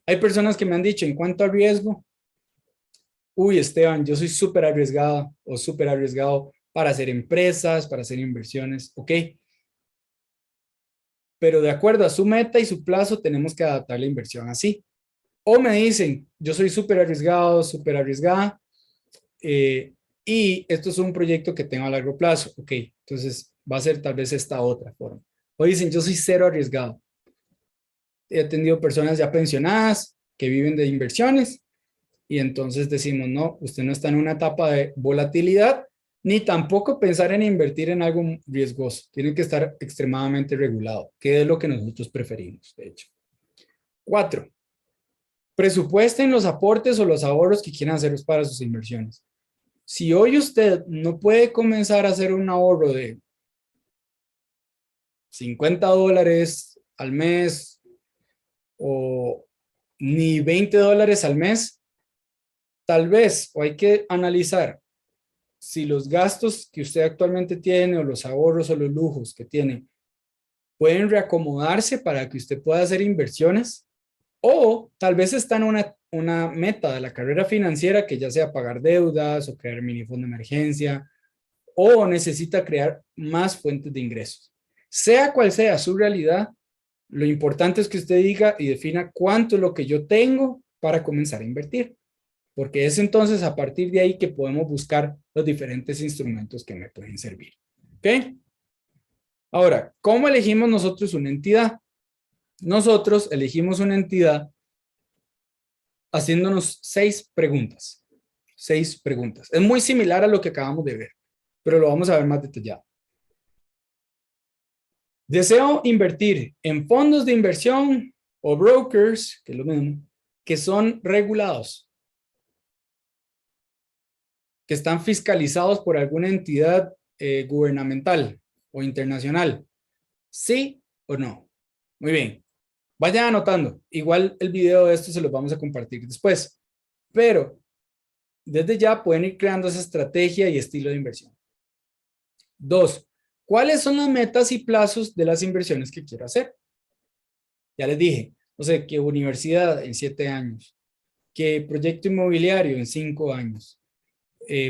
Hay personas que me han dicho, en cuanto a riesgo, uy, Esteban, yo soy súper arriesgado o súper arriesgado para hacer empresas, para hacer inversiones, ¿ok? Pero de acuerdo a su meta y su plazo, tenemos que adaptar la inversión así. O me dicen, yo soy súper arriesgado, súper arriesgada, y esto es un proyecto que tengo a largo plazo. Ok, entonces va a ser tal vez esta otra forma. O dicen, yo soy cero arriesgado. He atendido personas ya pensionadas que viven de inversiones y entonces decimos, no, usted no está en una etapa de volatilidad ni tampoco pensar en invertir en algo riesgoso. Tiene que estar extremadamente regulado, que es lo que nosotros preferimos, de hecho. 4, presupuesten los aportes o los ahorros que quieran hacer para sus inversiones. Si hoy usted no puede comenzar a hacer un ahorro de $50 al mes o ni $20 al mes, tal vez o hay que analizar si los gastos que usted actualmente tiene o los ahorros o los lujos que tiene pueden reacomodarse para que usted pueda hacer inversiones o tal vez está en una meta de la carrera financiera que ya sea pagar deudas o crear mini fondo de emergencia o necesita crear más fuentes de ingresos. Sea cual sea su realidad, lo importante es que usted diga y defina cuánto es lo que yo tengo para comenzar a invertir, porque es entonces a partir de ahí que podemos buscar los diferentes instrumentos que me pueden servir. ¿Ok? Ahora, ¿cómo elegimos nosotros una entidad? Nosotros elegimos una entidad haciéndonos 6 preguntas. 6 preguntas. Es muy similar a lo que acabamos de ver, pero lo vamos a ver más detallado. Deseo invertir en fondos de inversión o brokers, que es lo mismo, que son regulados, que están fiscalizados por alguna entidad gubernamental o internacional. ¿Sí o no? Muy bien. Vayan anotando. Igual el video de esto se los vamos a compartir después. Pero desde ya pueden ir creando esa estrategia y estilo de inversión. 2, ¿cuáles son las metas y plazos de las inversiones que quiero hacer? Ya les dije, no sé, que universidad en 7 años, que proyecto inmobiliario en 5 años,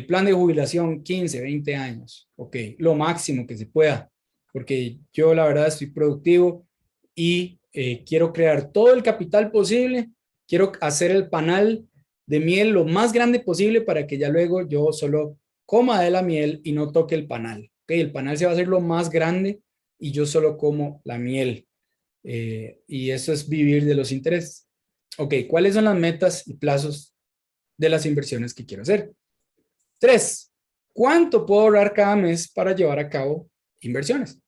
plan de jubilación 15, 20 años, ok, lo máximo que se pueda, porque yo la verdad estoy productivo y quiero crear todo el capital posible, quiero hacer el panal de miel lo más grande posible para que ya luego yo solo coma de la miel y no toque el panal, ok, el panal se va a hacer lo más grande y yo solo como la miel. Y eso es vivir de los intereses. Ok, ¿cuáles son las metas y plazos de las inversiones que quiero hacer? 3. ¿Cuánto puedo ahorrar cada mes para llevar a cabo inversiones?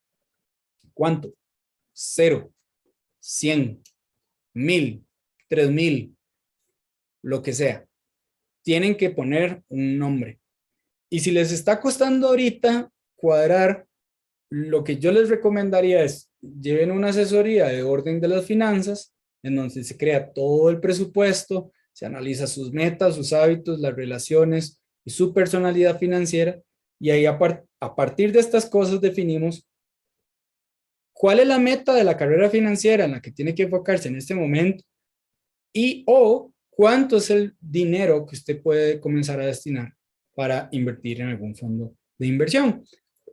¿Cuánto? 0, 100, 1000, 3000, lo que sea. Tienen que poner un nombre. Y si les está costando ahorita cuadrar, lo que yo les recomendaría es lleven una asesoría de orden de las finanzas, en donde se crea todo el presupuesto, se analiza sus metas, sus hábitos, las relaciones y su personalidad financiera. Y ahí a partir de estas cosas definimos cuál es la meta de la carrera financiera en la que tiene que enfocarse en este momento y o cuánto es el dinero que usted puede comenzar a destinar para invertir en algún fondo de inversión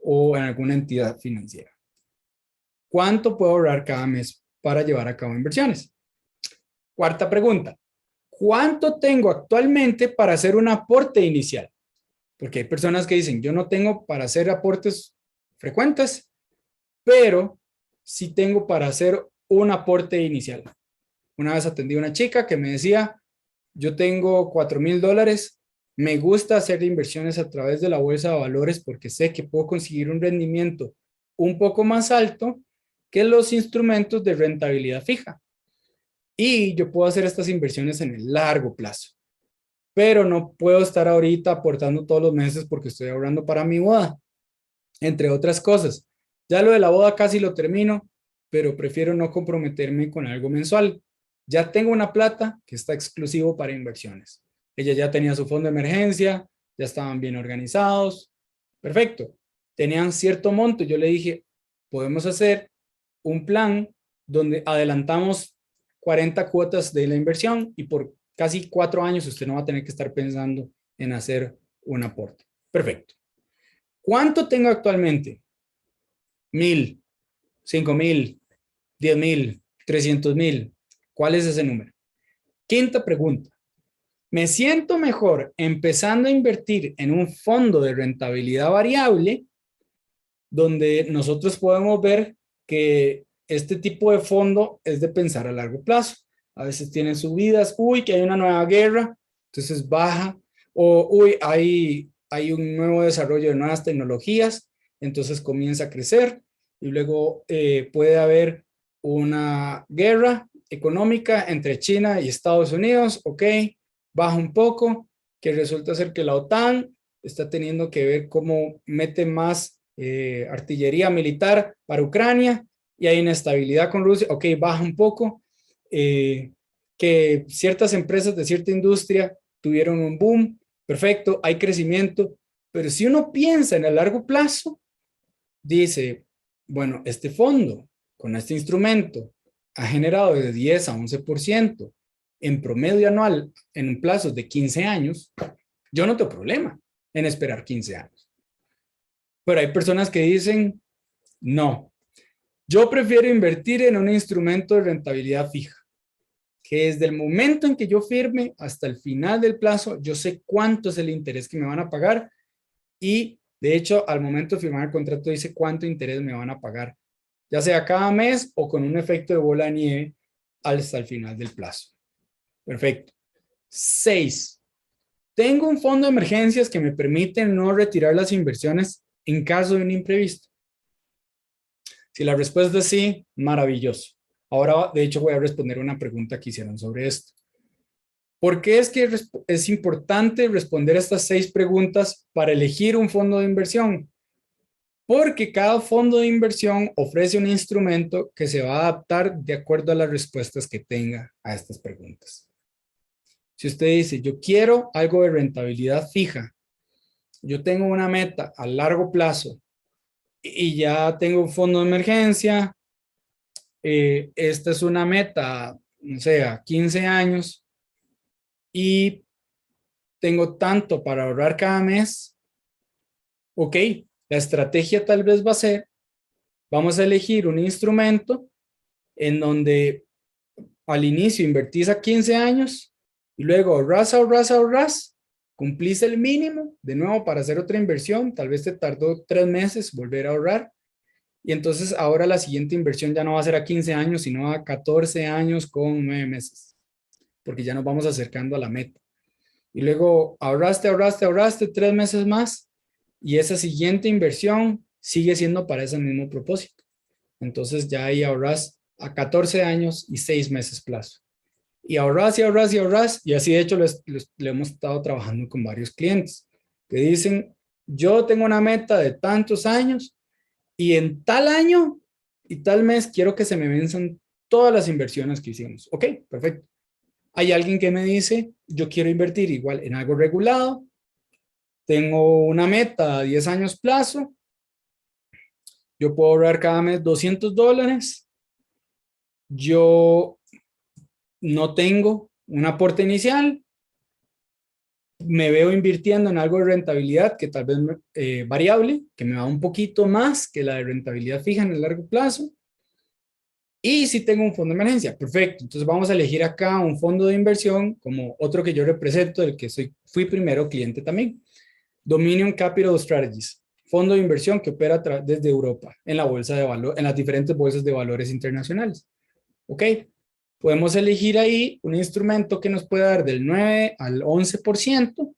o en alguna entidad financiera. ¿Cuánto puedo ahorrar cada mes para llevar a cabo inversiones? Cuarta pregunta. ¿Cuánto tengo actualmente para hacer un aporte inicial? Porque hay personas que dicen, yo no tengo para hacer aportes frecuentes, pero sí tengo para hacer un aporte inicial. Una vez atendí a una chica que me decía, yo tengo $4,000, me gusta hacer inversiones a través de la bolsa de valores porque sé que puedo conseguir un rendimiento un poco más alto que los instrumentos de rentabilidad fija. Y yo puedo hacer estas inversiones en el largo plazo, pero no puedo estar ahorita aportando todos los meses porque estoy ahorrando para mi boda, entre otras cosas. Ya lo de la boda casi lo termino, pero prefiero no comprometerme con algo mensual. Ya tengo una plata que está exclusivo para inversiones. Ella ya tenía su fondo de emergencia, ya estaban bien organizados. Perfecto. Tenían cierto monto. Yo le dije, podemos hacer un plan donde adelantamos 40 cuotas de la inversión y por casi 4 años usted no va a tener que estar pensando en hacer un aporte. Perfecto. ¿Cuánto tengo actualmente? 1000, 5000, 10,000, 300,000. ¿Cuál es ese número? Quinta pregunta. ¿Me siento mejor empezando a invertir en un fondo de rentabilidad variable donde nosotros podemos ver que este tipo de fondo es de pensar a largo plazo? A veces tienen subidas, uy, que hay una nueva guerra, entonces baja, o uy, hay un nuevo desarrollo de nuevas tecnologías, entonces comienza a crecer y luego puede haber una guerra económica entre China y Estados Unidos, ok, baja un poco, que resulta ser que la OTAN está teniendo que ver cómo mete más artillería militar para Ucrania y hay inestabilidad con Rusia, ok, baja un poco, que ciertas empresas de cierta industria tuvieron un boom, perfecto, hay crecimiento, pero si uno piensa en el largo plazo, dice, bueno, este fondo con este instrumento ha generado de 10 a 11% en promedio anual en un plazo de 15 años, yo no tengo problema en esperar 15 años. Pero hay personas que dicen, no, yo prefiero invertir en un instrumento de rentabilidad fija, que desde el momento en que yo firme hasta el final del plazo, yo sé cuánto es el interés que me van a pagar y de hecho al momento de firmar el contrato dice cuánto interés me van a pagar, ya sea cada mes o con un efecto de bola de nieve hasta el final del plazo. Perfecto. 6. Tengo un fondo de emergencias que me permite no retirar las inversiones en caso de un imprevisto. Si la respuesta es sí, maravilloso. Ahora, de hecho, voy a responder una pregunta que hicieron sobre esto. ¿Por qué es que es importante responder estas 6 preguntas para elegir un fondo de inversión? Porque cada fondo de inversión ofrece un instrumento que se va a adaptar de acuerdo a las respuestas que tenga a estas preguntas. Si usted dice, yo quiero algo de rentabilidad fija, yo tengo una meta a largo plazo y ya tengo un fondo de emergencia, esta es una meta, no sé, a 15 años y tengo tanto para ahorrar cada mes, ok, la estrategia tal vez va a ser, vamos a elegir un instrumento en donde al inicio invertís a 15 años y luego ahorras, cumplís el mínimo de nuevo para hacer otra inversión, tal vez te tardó 3 meses volver a ahorrar y entonces ahora la siguiente inversión ya no va a ser a 15 años, sino a 14 años con 9 meses, porque ya nos vamos acercando a la meta. y luego ahorraste 3 meses más y esa siguiente inversión sigue siendo para ese mismo propósito. Entonces ya ahí ahorras a 14 años y 6 meses plazo. Y ahorras y ahorras y ahorras. Y así de hecho le hemos estado trabajando con varios clientes que dicen, yo tengo una meta de tantos años y en tal año y tal mes quiero que se me venzan todas las inversiones que hicimos. Ok, perfecto. Hay alguien que me dice, yo quiero invertir igual en algo regulado, tengo una meta a 10 años plazo, yo puedo ahorrar cada mes $200, yo no tengo un aporte inicial, me veo invirtiendo en algo de rentabilidad que tal vez variable, que me va un poquito más que la de rentabilidad fija en el largo plazo. Y si tengo un fondo de emergencia, perfecto. Entonces vamos a elegir acá un fondo de inversión como otro que yo represento, del que fui primero cliente también. Dominion Capital Strategies, fondo de inversión que opera desde Europa en la bolsa de valor, en las diferentes bolsas de valores internacionales. ¿Ok? Podemos elegir ahí un instrumento que nos puede dar del 9 al 11%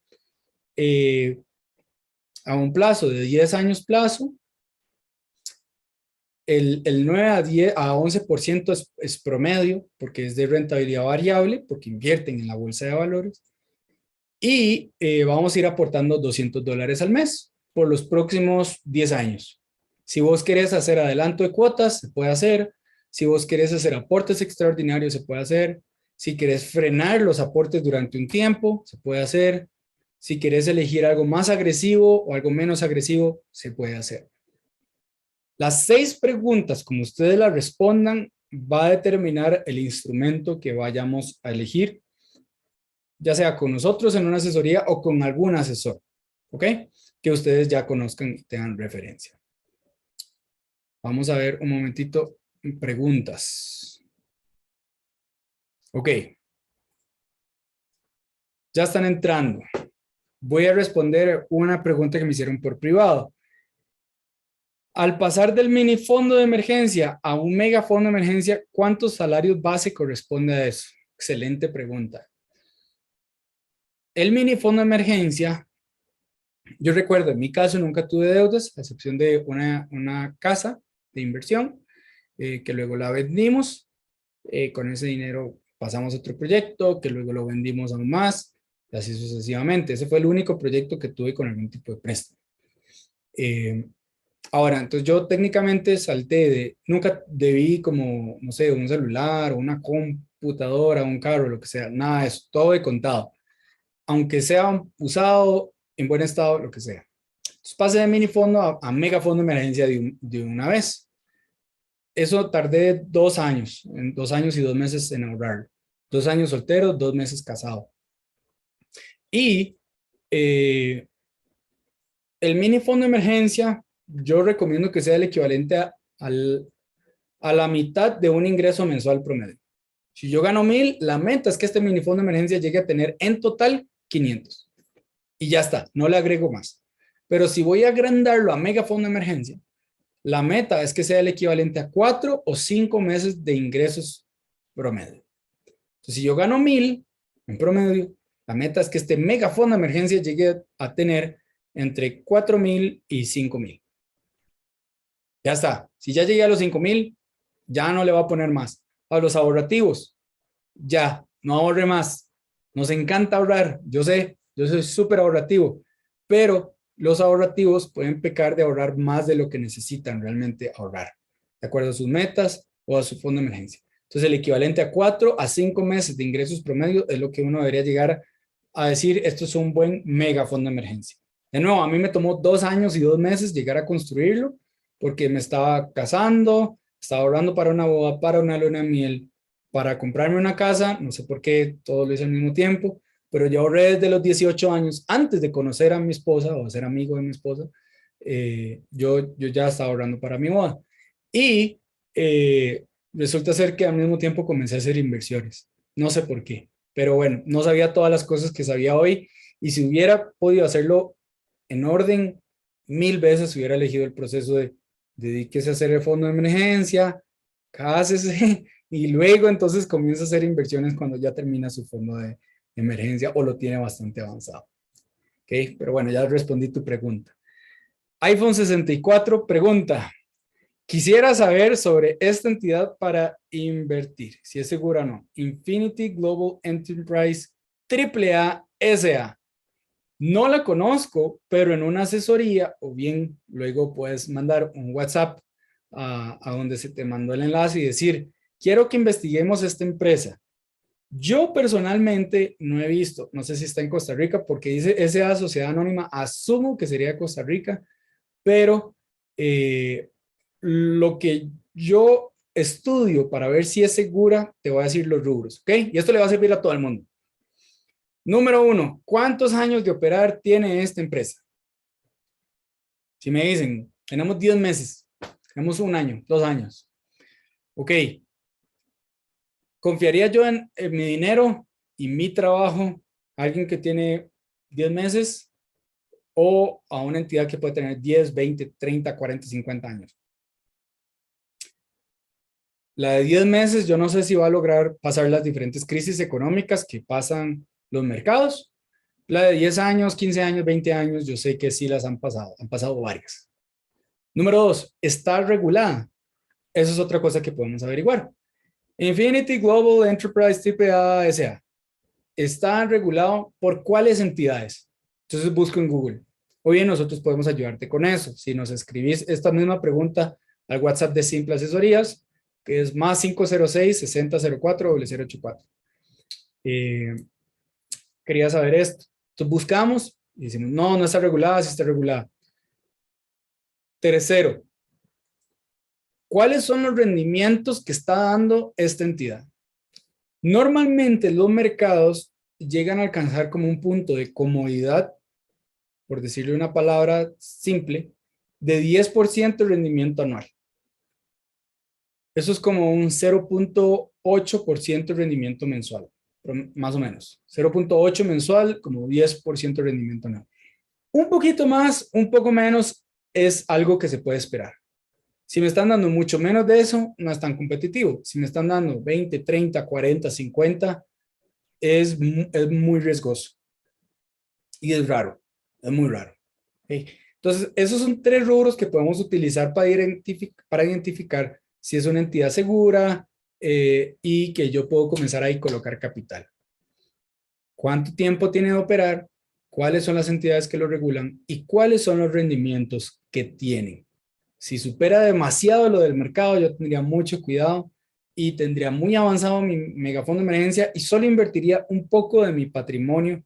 a un plazo de 10 años plazo. El 9 a 10 a 11% es promedio porque es de rentabilidad variable, porque invierten en la bolsa de valores. Y vamos a ir aportando $200 al mes por los próximos 10 años. Si vos querés hacer adelanto de cuotas, se puede hacer. Si vos querés hacer aportes extraordinarios, se puede hacer. Si querés frenar los aportes durante un tiempo, se puede hacer. Si querés elegir algo más agresivo o algo menos agresivo, se puede hacer. Las 6 preguntas, como ustedes las respondan, va a determinar el instrumento que vayamos a elegir, ya sea con nosotros en una asesoría o con algún asesor, ¿ok? Que ustedes ya conozcan y tengan referencia. Vamos a ver un momentito preguntas. Ok. Ya están entrando. Voy a responder una pregunta que me hicieron por privado. Al pasar del mini fondo de emergencia a un mega fondo de emergencia, ¿cuántos salarios base corresponde a eso? Excelente pregunta. El mini fondo de emergencia, yo recuerdo, en mi caso nunca tuve deudas, a excepción de una casa de inversión, que luego la vendimos. Con ese dinero pasamos a otro proyecto, que luego lo vendimos aún más, y así sucesivamente. Ese fue el único proyecto que tuve con algún tipo de préstamo. Ahora, entonces yo técnicamente salté nunca debí como, no sé, un celular, o una computadora, un carro, lo que sea, nada de eso, todo de contado. Aunque sea usado, en buen estado, lo que sea. Entonces pasé de mini fondo a mega fondo de emergencia de una vez. Eso tardé 2 años, en 2 años y 2 meses en ahorrar. 2 años soltero, 2 meses casado. Y el mini fondo de emergencia, yo recomiendo que sea el equivalente a la mitad de un ingreso mensual promedio. Si yo gano 1,000, la meta es que este mini fondo de emergencia llegue a tener en total 500. Y ya está, no le agrego más. Pero si voy a agrandarlo a mega fondo de emergencia, la meta es que sea el equivalente a 4 o 5 meses de ingresos promedio. Entonces, si yo gano 1,000 en promedio, la meta es que este mega fondo de emergencia llegue a tener entre 4,000 y 5,000. Ya está. Si ya llegué a los 5,000, ya no le va a poner más. A los ahorrativos, ya, no ahorre más. Nos encanta ahorrar, yo sé, yo soy súper ahorrativo, pero los ahorrativos pueden pecar de ahorrar más de lo que necesitan realmente ahorrar, de acuerdo a sus metas o a su fondo de emergencia. Entonces, el equivalente a 4 a 5 meses de ingresos promedio es lo que uno debería llegar a decir, esto es un buen mega fondo de emergencia. De nuevo, a mí me tomó 2 años y 2 meses llegar a construirlo, porque me estaba casando, estaba ahorrando para una boda, para una luna de miel, para comprarme una casa, no sé por qué todo lo hice al mismo tiempo, pero yo ahorré desde los 18 años, antes de conocer a mi esposa o ser amigo de mi esposa, yo ya estaba ahorrando para mi boda. Y resulta ser que al mismo tiempo comencé a hacer inversiones. No sé por qué, pero bueno, no sabía todas las cosas que sabía hoy, y si hubiera podido hacerlo en orden, 1000 veces hubiera elegido el proceso de dedíquese a hacer el fondo de emergencia, cásese y luego entonces comienza a hacer inversiones cuando ya termina su fondo de emergencia o lo tiene bastante avanzado. ¿Ok? Pero bueno, ya respondí tu pregunta. iPhone 64 pregunta, quisiera saber sobre esta entidad para invertir, si es segura o no. Infinity Global Enterprise AAA SA. No la conozco, pero en una asesoría o bien luego puedes mandar un WhatsApp a donde se te mandó el enlace y decir, quiero que investiguemos esta empresa. Yo personalmente no he visto, no sé si está en Costa Rica porque dice SA Sociedad Anónima, asumo que sería Costa Rica, pero lo que yo estudio para ver si es segura, te voy a decir los rubros, ¿ok? Y esto le va a servir a todo el mundo. Número 1, ¿cuántos años de operar tiene esta empresa? Si me dicen, tenemos 10 meses, tenemos un año, 2 años. Ok, ¿confiaría yo en mi dinero y mi trabajo a alguien que tiene 10 meses o a una entidad que puede tener 10, 20, 30, 40, 50 años? La de 10 meses, yo no sé si va a lograr pasar las diferentes crisis económicas que pasan los mercados. La de 10 años, 15 años, 20 años, yo sé que sí las han pasado varias. Número 2, ¿está regulada? Eso es otra cosa que podemos averiguar. Infinity Global Enterprise AAA S.A. ¿Está regulado por cuáles entidades? Entonces busco en Google. O bien nosotros podemos ayudarte con eso. Si nos escribís esta misma pregunta al WhatsApp de Simple Asesorías, que es más 506-6004-084. Quería saber esto. Entonces buscamos y decimos, no, no está regulada, sí está regulada. Tercero, ¿cuáles son los rendimientos que está dando esta entidad? Normalmente los mercados llegan a alcanzar como un punto de comodidad, por decirle una palabra simple, de 10% de rendimiento anual. Eso es como un 0.8% de rendimiento mensual, más o menos. 0.8 mensual, como 10% de rendimiento anual. Un poquito más, un poco menos, es algo que se puede esperar. Si me están dando mucho menos de eso, no es tan competitivo. Si me están dando 20, 30, 40, 50, es muy riesgoso. Y es raro, es muy raro. ¿Okay? Entonces, esos son 3 rubros que podemos utilizar para identificar si es una entidad segura y que yo puedo comenzar ahí a colocar capital. ¿Cuánto tiempo tiene de operar? ¿Cuáles son las entidades que lo regulan? ¿Y cuáles son los rendimientos que tienen? Si supera demasiado lo del mercado, yo tendría mucho cuidado y tendría muy avanzado mi megafondo de emergencia y solo invertiría un poco de mi patrimonio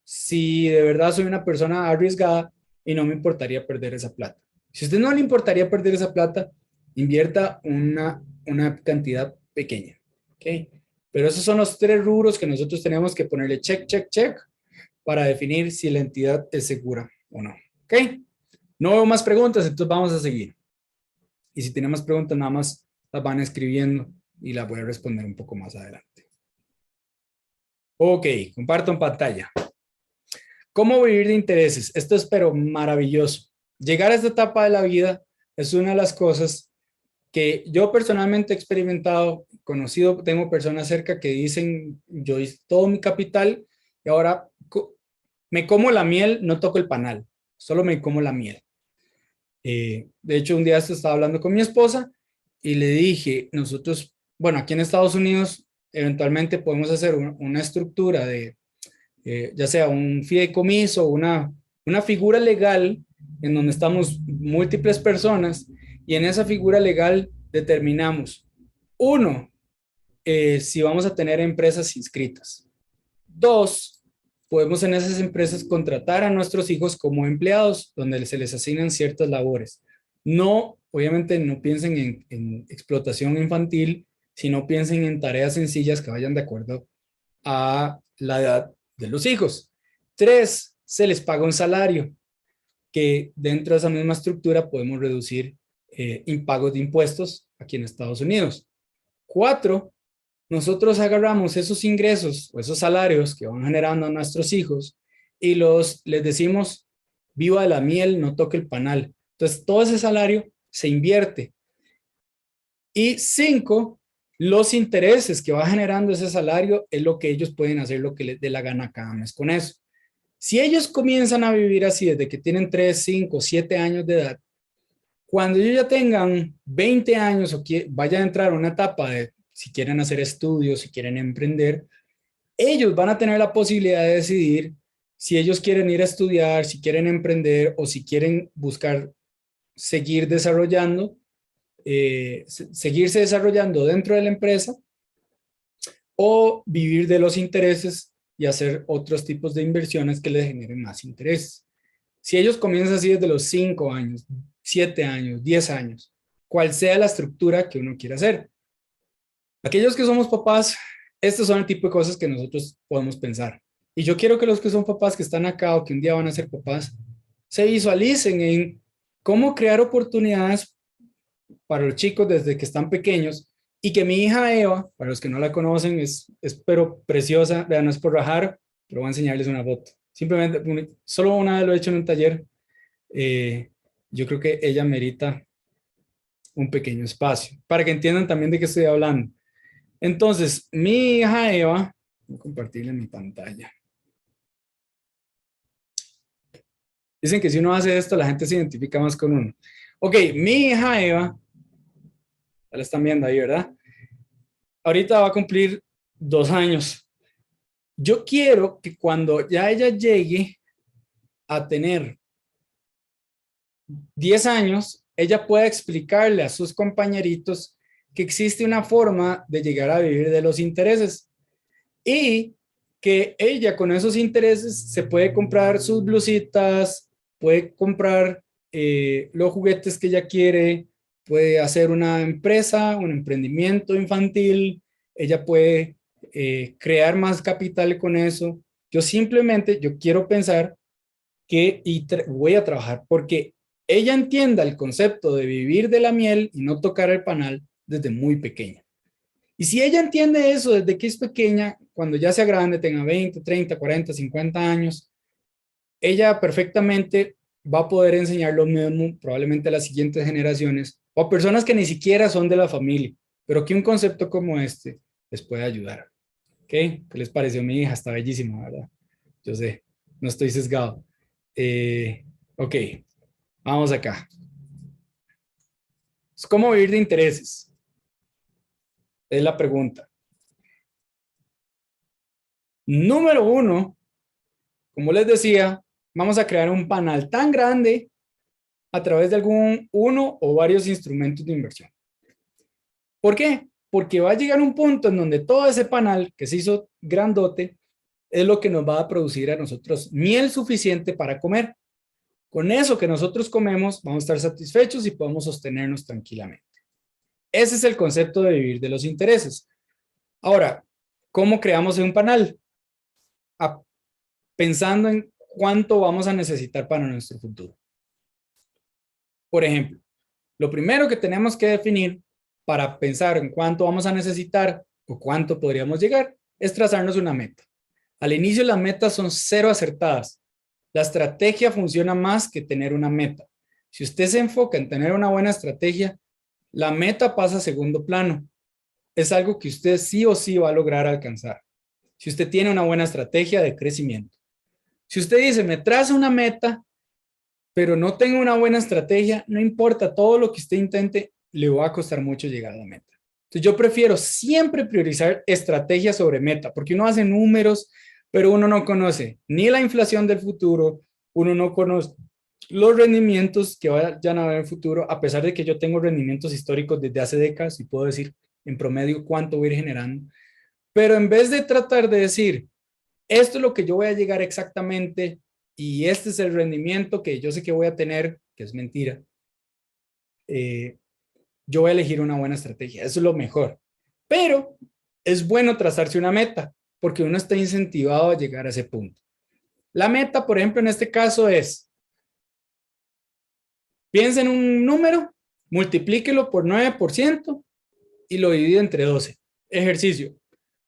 si de verdad soy una persona arriesgada y no me importaría perder esa plata. Si a usted no le importaría perder esa plata, invierta una cantidad pequeña. ¿Ok? Pero esos son los 3 rubros que nosotros tenemos que ponerle check, check, check para definir si la entidad es segura o no. ¿Ok? No veo más preguntas, entonces vamos a seguir. Y si tienen más preguntas, nada más las van escribiendo y las voy a responder un poco más adelante. Ok, comparto en pantalla. ¿Cómo vivir de intereses? Esto es pero maravilloso. Llegar a esta etapa de la vida es una de las cosas que yo personalmente he experimentado, conocido, tengo personas cerca que dicen, yo hice todo mi capital y ahora me como la miel, no toco el panal, solo me como la miel. De hecho, un día estaba hablando con mi esposa y le dije, nosotros, bueno, aquí en Estados Unidos, eventualmente podemos hacer una estructura de, ya sea un fideicomiso o una figura legal en donde estamos múltiples personas y en esa figura legal determinamos, uno, si vamos a tener empresas inscritas. Dos, podemos en esas empresas contratar a nuestros hijos como empleados, donde se les asignan ciertas labores. No, obviamente no piensen en explotación infantil, sino piensen en tareas sencillas que vayan de acuerdo a la edad de los hijos. Tres, se les paga un salario, que dentro de esa misma estructura podemos reducir impagos de impuestos aquí en Estados Unidos. Cuatro, nosotros agarramos esos ingresos o esos salarios que van generando a nuestros hijos y les decimos, viva de la miel, no toque el panal. Entonces, todo ese salario se invierte. Y 5, Los intereses que va generando ese salario es lo que ellos pueden hacer lo que les dé la gana cada mes con eso. Si ellos comienzan a vivir así desde que tienen 3, 5, 7 años de edad, cuando ellos ya tengan 20 años o vayan a entrar a una etapa de si quieren hacer estudios, si quieren emprender, ellos van a tener la posibilidad de decidir si ellos quieren ir a estudiar, si quieren emprender o si quieren buscar seguir desarrollando, seguirse desarrollando dentro de la empresa o vivir de los intereses y hacer otros tipos de inversiones que les generen más intereses. Si ellos comienzan así desde los 5 años, 7 años, 10 años, cual sea la estructura que uno quiera hacer. Aquellos que somos papás, estos son el tipo de cosas que nosotros podemos pensar. Y yo quiero que los que son papás que están acá o que un día van a ser papás, se visualicen en cómo crear oportunidades para los chicos desde que están pequeños y que mi hija Eva, para los que no la conocen, es pero preciosa, vean, no es por rajar, pero voy a enseñarles una foto. Simplemente, solo una vez lo he hecho en un taller. Yo creo que ella merita un pequeño espacio para que entiendan también de qué estoy hablando. Entonces, mi hija Eva, voy a compartirle mi pantalla. Dicen que si uno hace esto, la gente se identifica más con uno. Ok, mi hija Eva, ya la están viendo ahí, ¿verdad? Ahorita va a cumplir 2 años. Yo quiero que cuando ya ella llegue a tener 10 años, ella pueda explicarle a sus compañeritos que existe una forma de llegar a vivir de los intereses y que ella con esos intereses se puede comprar sus blusitas, puede comprar los juguetes que ella quiere, puede hacer una empresa, un emprendimiento infantil, ella puede crear más capital con eso. Yo quiero pensar que voy a trabajar porque ella entienda el concepto de vivir de la miel y no tocar el panal desde muy pequeña. Y si ella entiende eso desde que es pequeña, cuando ya sea grande, tenga 20, 30, 40, 50 años, ella perfectamente va a poder enseñar lo mismo probablemente a las siguientes generaciones o a personas que ni siquiera son de la familia, pero que un concepto como este les puede ayudar. ¿Ok? ¿Qué les pareció mi hija? Está bellísima, ¿verdad? Yo sé, no estoy sesgado. Ok, vamos acá. ¿Cómo vivir de intereses? Es la pregunta. Número uno, como les decía, vamos a crear un panel tan grande a través de algún uno o varios instrumentos de inversión. ¿Por qué? Porque va a llegar un punto en donde todo ese panel que se hizo grandote es lo que nos va a producir a nosotros miel suficiente para comer. Con eso que nosotros comemos, vamos a estar satisfechos y podemos sostenernos tranquilamente. Ese es el concepto de vivir de los intereses. Ahora, ¿cómo creamos un panel? Pensando en cuánto vamos a necesitar para nuestro futuro. Por ejemplo, lo primero que tenemos que definir para pensar en cuánto vamos a necesitar o cuánto podríamos llegar es trazarnos una meta. Al inicio las metas son cero acertadas. La estrategia funciona más que tener una meta. Si usted se enfoca en tener una buena estrategia, la meta pasa a segundo plano. Es algo que usted sí o sí va a lograr alcanzar. Si usted tiene una buena estrategia de crecimiento. Si usted dice, me traza una meta, pero no tengo una buena estrategia, no importa, todo lo que usted intente, le va a costar mucho llegar a la meta. Entonces yo prefiero siempre priorizar estrategia sobre meta, porque uno hace números, pero uno no conoce ni la inflación del futuro, uno no conoce los rendimientos que vayan a haber en el futuro, a pesar de que yo tengo rendimientos históricos desde hace décadas y puedo decir en promedio cuánto voy a ir generando. Pero en vez de tratar de decir, esto es lo que yo voy a llegar exactamente y este es el rendimiento que yo sé que voy a tener, que es mentira, yo voy a elegir una buena estrategia. Eso es lo mejor. Pero es bueno trazarse una meta porque uno está incentivado a llegar a ese punto. La meta, por ejemplo, en este caso es, piensa en un número, multiplíquelo por 9% y lo divide entre 12. Ejercicio.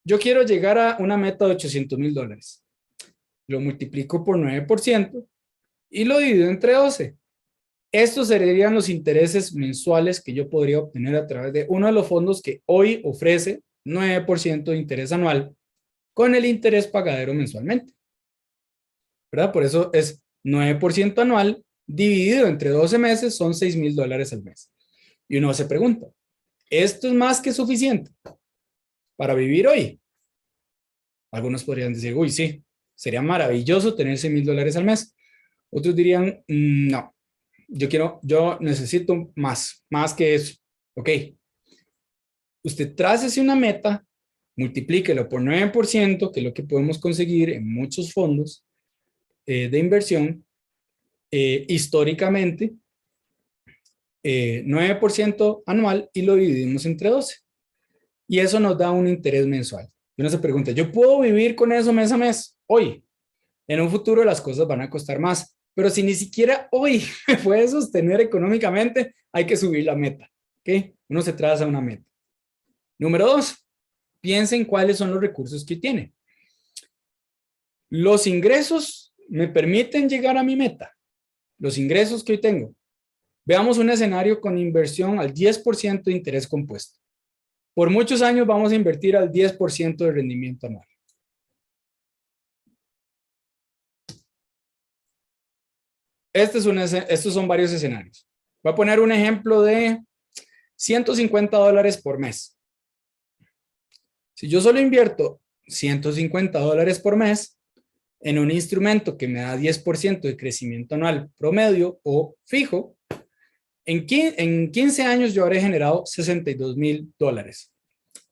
Yo quiero llegar a una meta de $800,000. Lo multiplico por 9% y lo divido entre 12. Estos serían los intereses mensuales que yo podría obtener a través de uno de los fondos que hoy ofrece 9% de interés anual con el interés pagadero mensualmente, ¿verdad? Por eso es 9% anual dividido entre 12 meses, son $6,000 al mes. Y uno se pregunta, ¿esto es más que suficiente para vivir hoy? Algunos podrían decir, uy, sí, sería maravilloso tener $6,000 al mes. Otros dirían, no, yo necesito más que eso. Ok, usted trácese una meta, multiplíquelo por 9%, que es lo que podemos conseguir en muchos fondos de inversión históricamente, 9% anual y lo dividimos entre 12. Y eso nos da un interés mensual. Y uno se pregunta, ¿yo puedo vivir con eso mes a mes? Hoy. En un futuro las cosas van a costar más. Pero si ni siquiera hoy me puede sostener económicamente, hay que subir la meta. ¿Ok? Uno se traza una meta. Número 2, piensen cuáles son los recursos que tiene. Los ingresos me permiten llegar a mi meta. Los ingresos que hoy tengo. Veamos un escenario con inversión al 10% de interés compuesto. Por muchos años vamos a invertir al 10% de rendimiento anual. Estos son varios escenarios. Voy a poner un ejemplo de $150 por mes. Si yo solo invierto $150 por mes en un instrumento que me da 10% de crecimiento anual promedio o fijo, en 15 años yo habré generado $62,000.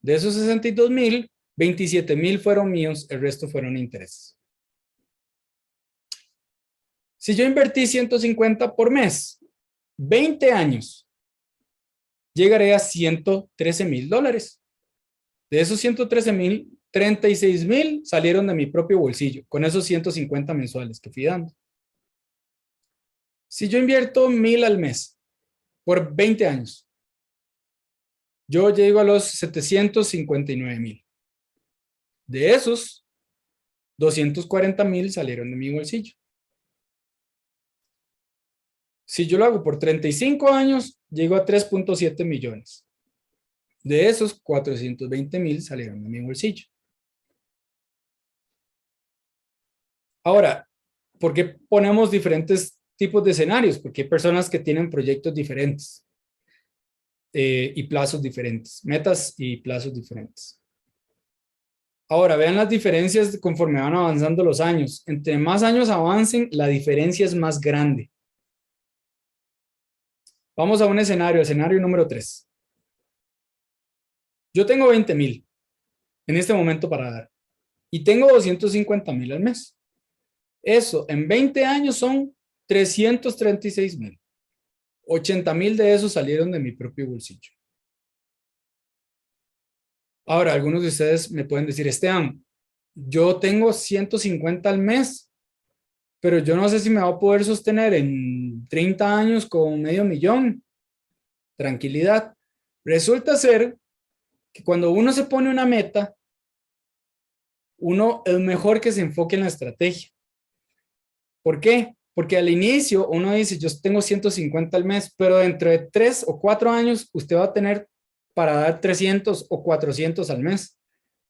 De esos 62,000, 27,000 fueron míos, el resto fueron intereses. Si yo invertí 150 por mes, 20 años, llegaré a $113,000. De esos 113,000, 36,000 salieron de mi propio bolsillo, con esos 150 mensuales que fui dando. Si yo invierto 1,000 al mes por 20 años, yo llego a los 759,000. De esos, 240,000 salieron de mi bolsillo. Si yo lo hago por 35 años, llego a 3.7 millones. De esos, 420,000 salieron de mi bolsillo. Ahora, ¿por qué ponemos diferentes tipos de escenarios? Porque hay personas que tienen proyectos diferentes y plazos diferentes, metas y plazos diferentes. Ahora, vean las diferencias conforme van avanzando los años. Entre más años avancen, la diferencia es más grande. Vamos a un escenario número 3. Yo tengo 20,000 en este momento para dar y tengo 250,000 al mes. Eso en 20 años son 336,000. 80,000 de esos salieron de mi propio bolsillo. Ahora, algunos de ustedes me pueden decir, Esteban, yo tengo 150 al mes, pero yo no sé si me va a poder sostener en 30 años con $500,000. Tranquilidad. Resulta ser que cuando uno se pone una meta, uno es mejor que se enfoque en la estrategia. ¿Por qué? Porque al inicio uno dice, yo tengo 150 al mes, pero dentro de 3 o 4 años usted va a tener para dar 300 o 400 al mes,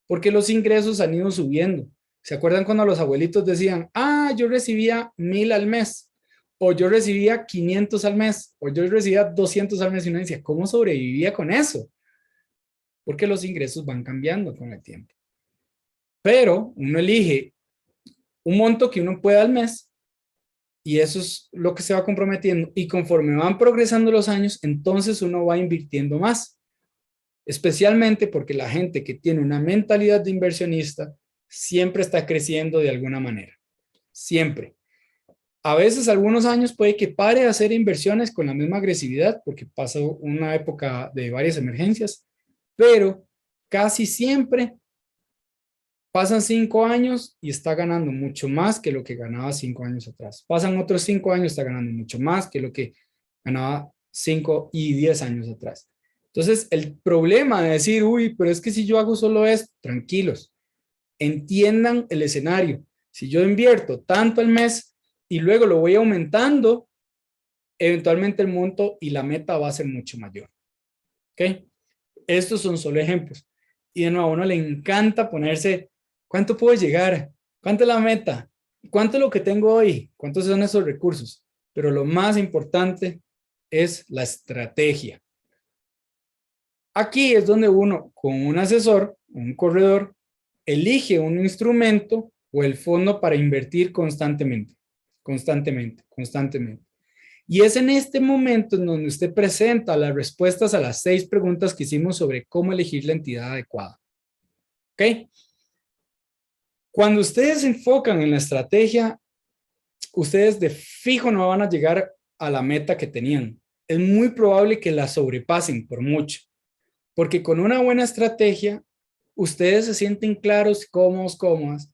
porque los ingresos han ido subiendo. ¿Se acuerdan cuando los abuelitos decían, yo recibía 1,000 al mes, o yo recibía 500 al mes, o yo recibía 200 al mes? Y uno decía, ¿cómo sobrevivía con eso? Porque los ingresos van cambiando con el tiempo. Pero uno elige un monto que uno pueda al mes y eso es lo que se va comprometiendo. Y conforme van progresando los años, entonces uno va invirtiendo más. Especialmente porque la gente que tiene una mentalidad de inversionista siempre está creciendo de alguna manera. Siempre. A veces, algunos años puede que pare de hacer inversiones con la misma agresividad porque pasa una época de varias emergencias, pero casi siempre pasan 5 años y está ganando mucho más que lo que ganaba 5 años atrás. Pasan otros 5 años, está ganando mucho más que lo que ganaba 5 y 10 años atrás. Entonces, el problema de decir, uy, pero es que si yo hago solo esto, tranquilos, entiendan el escenario. Si yo invierto tanto al mes y luego lo voy aumentando, eventualmente el monto y la meta va a ser mucho mayor. ¿Ok? Estos son solo ejemplos. Y de nuevo, a uno le encanta ponerse, ¿cuánto puedo llegar? ¿Cuánto es la meta? ¿Cuánto es lo que tengo hoy? ¿Cuántos son esos recursos? Pero lo más importante es la estrategia. Aquí es donde uno, con un asesor, un corredor, elige un instrumento o el fondo para invertir constantemente, constantemente, constantemente. Y es en este momento en donde usted presenta las respuestas a las 6 preguntas que hicimos sobre cómo elegir la entidad adecuada. ¿Ok? Cuando ustedes se enfocan en la estrategia, ustedes de fijo no van a llegar a la meta que tenían. Es muy probable que la sobrepasen por mucho, porque con una buena estrategia, ustedes se sienten claros, cómodos, cómodas,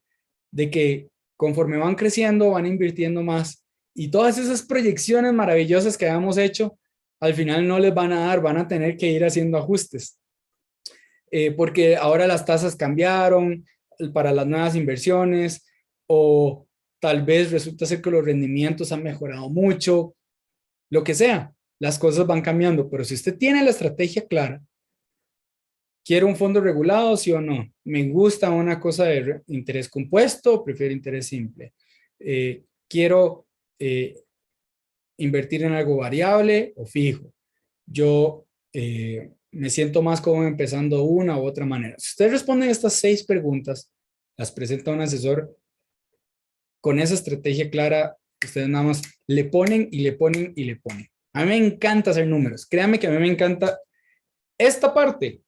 de que conforme van creciendo, van invirtiendo más y todas esas proyecciones maravillosas que habíamos hecho, al final no les van a dar, van a tener que ir haciendo ajustes, porque ahora las tasas cambiaron para las nuevas inversiones o tal vez resulta ser que los rendimientos han mejorado mucho, lo que sea, las cosas van cambiando, pero si usted tiene la estrategia clara, ¿quiero un fondo regulado, sí o no? ¿Me gusta una cosa de interés compuesto o prefiero interés simple? ¿Quiero invertir en algo variable o fijo? Yo me siento más cómodo empezando una u otra manera. Si ustedes responden estas 6 preguntas, las presenta un asesor con esa estrategia clara, ustedes nada más le ponen y le ponen y le ponen. A mí me encanta hacer números. Créanme que a mí me encanta esta parte.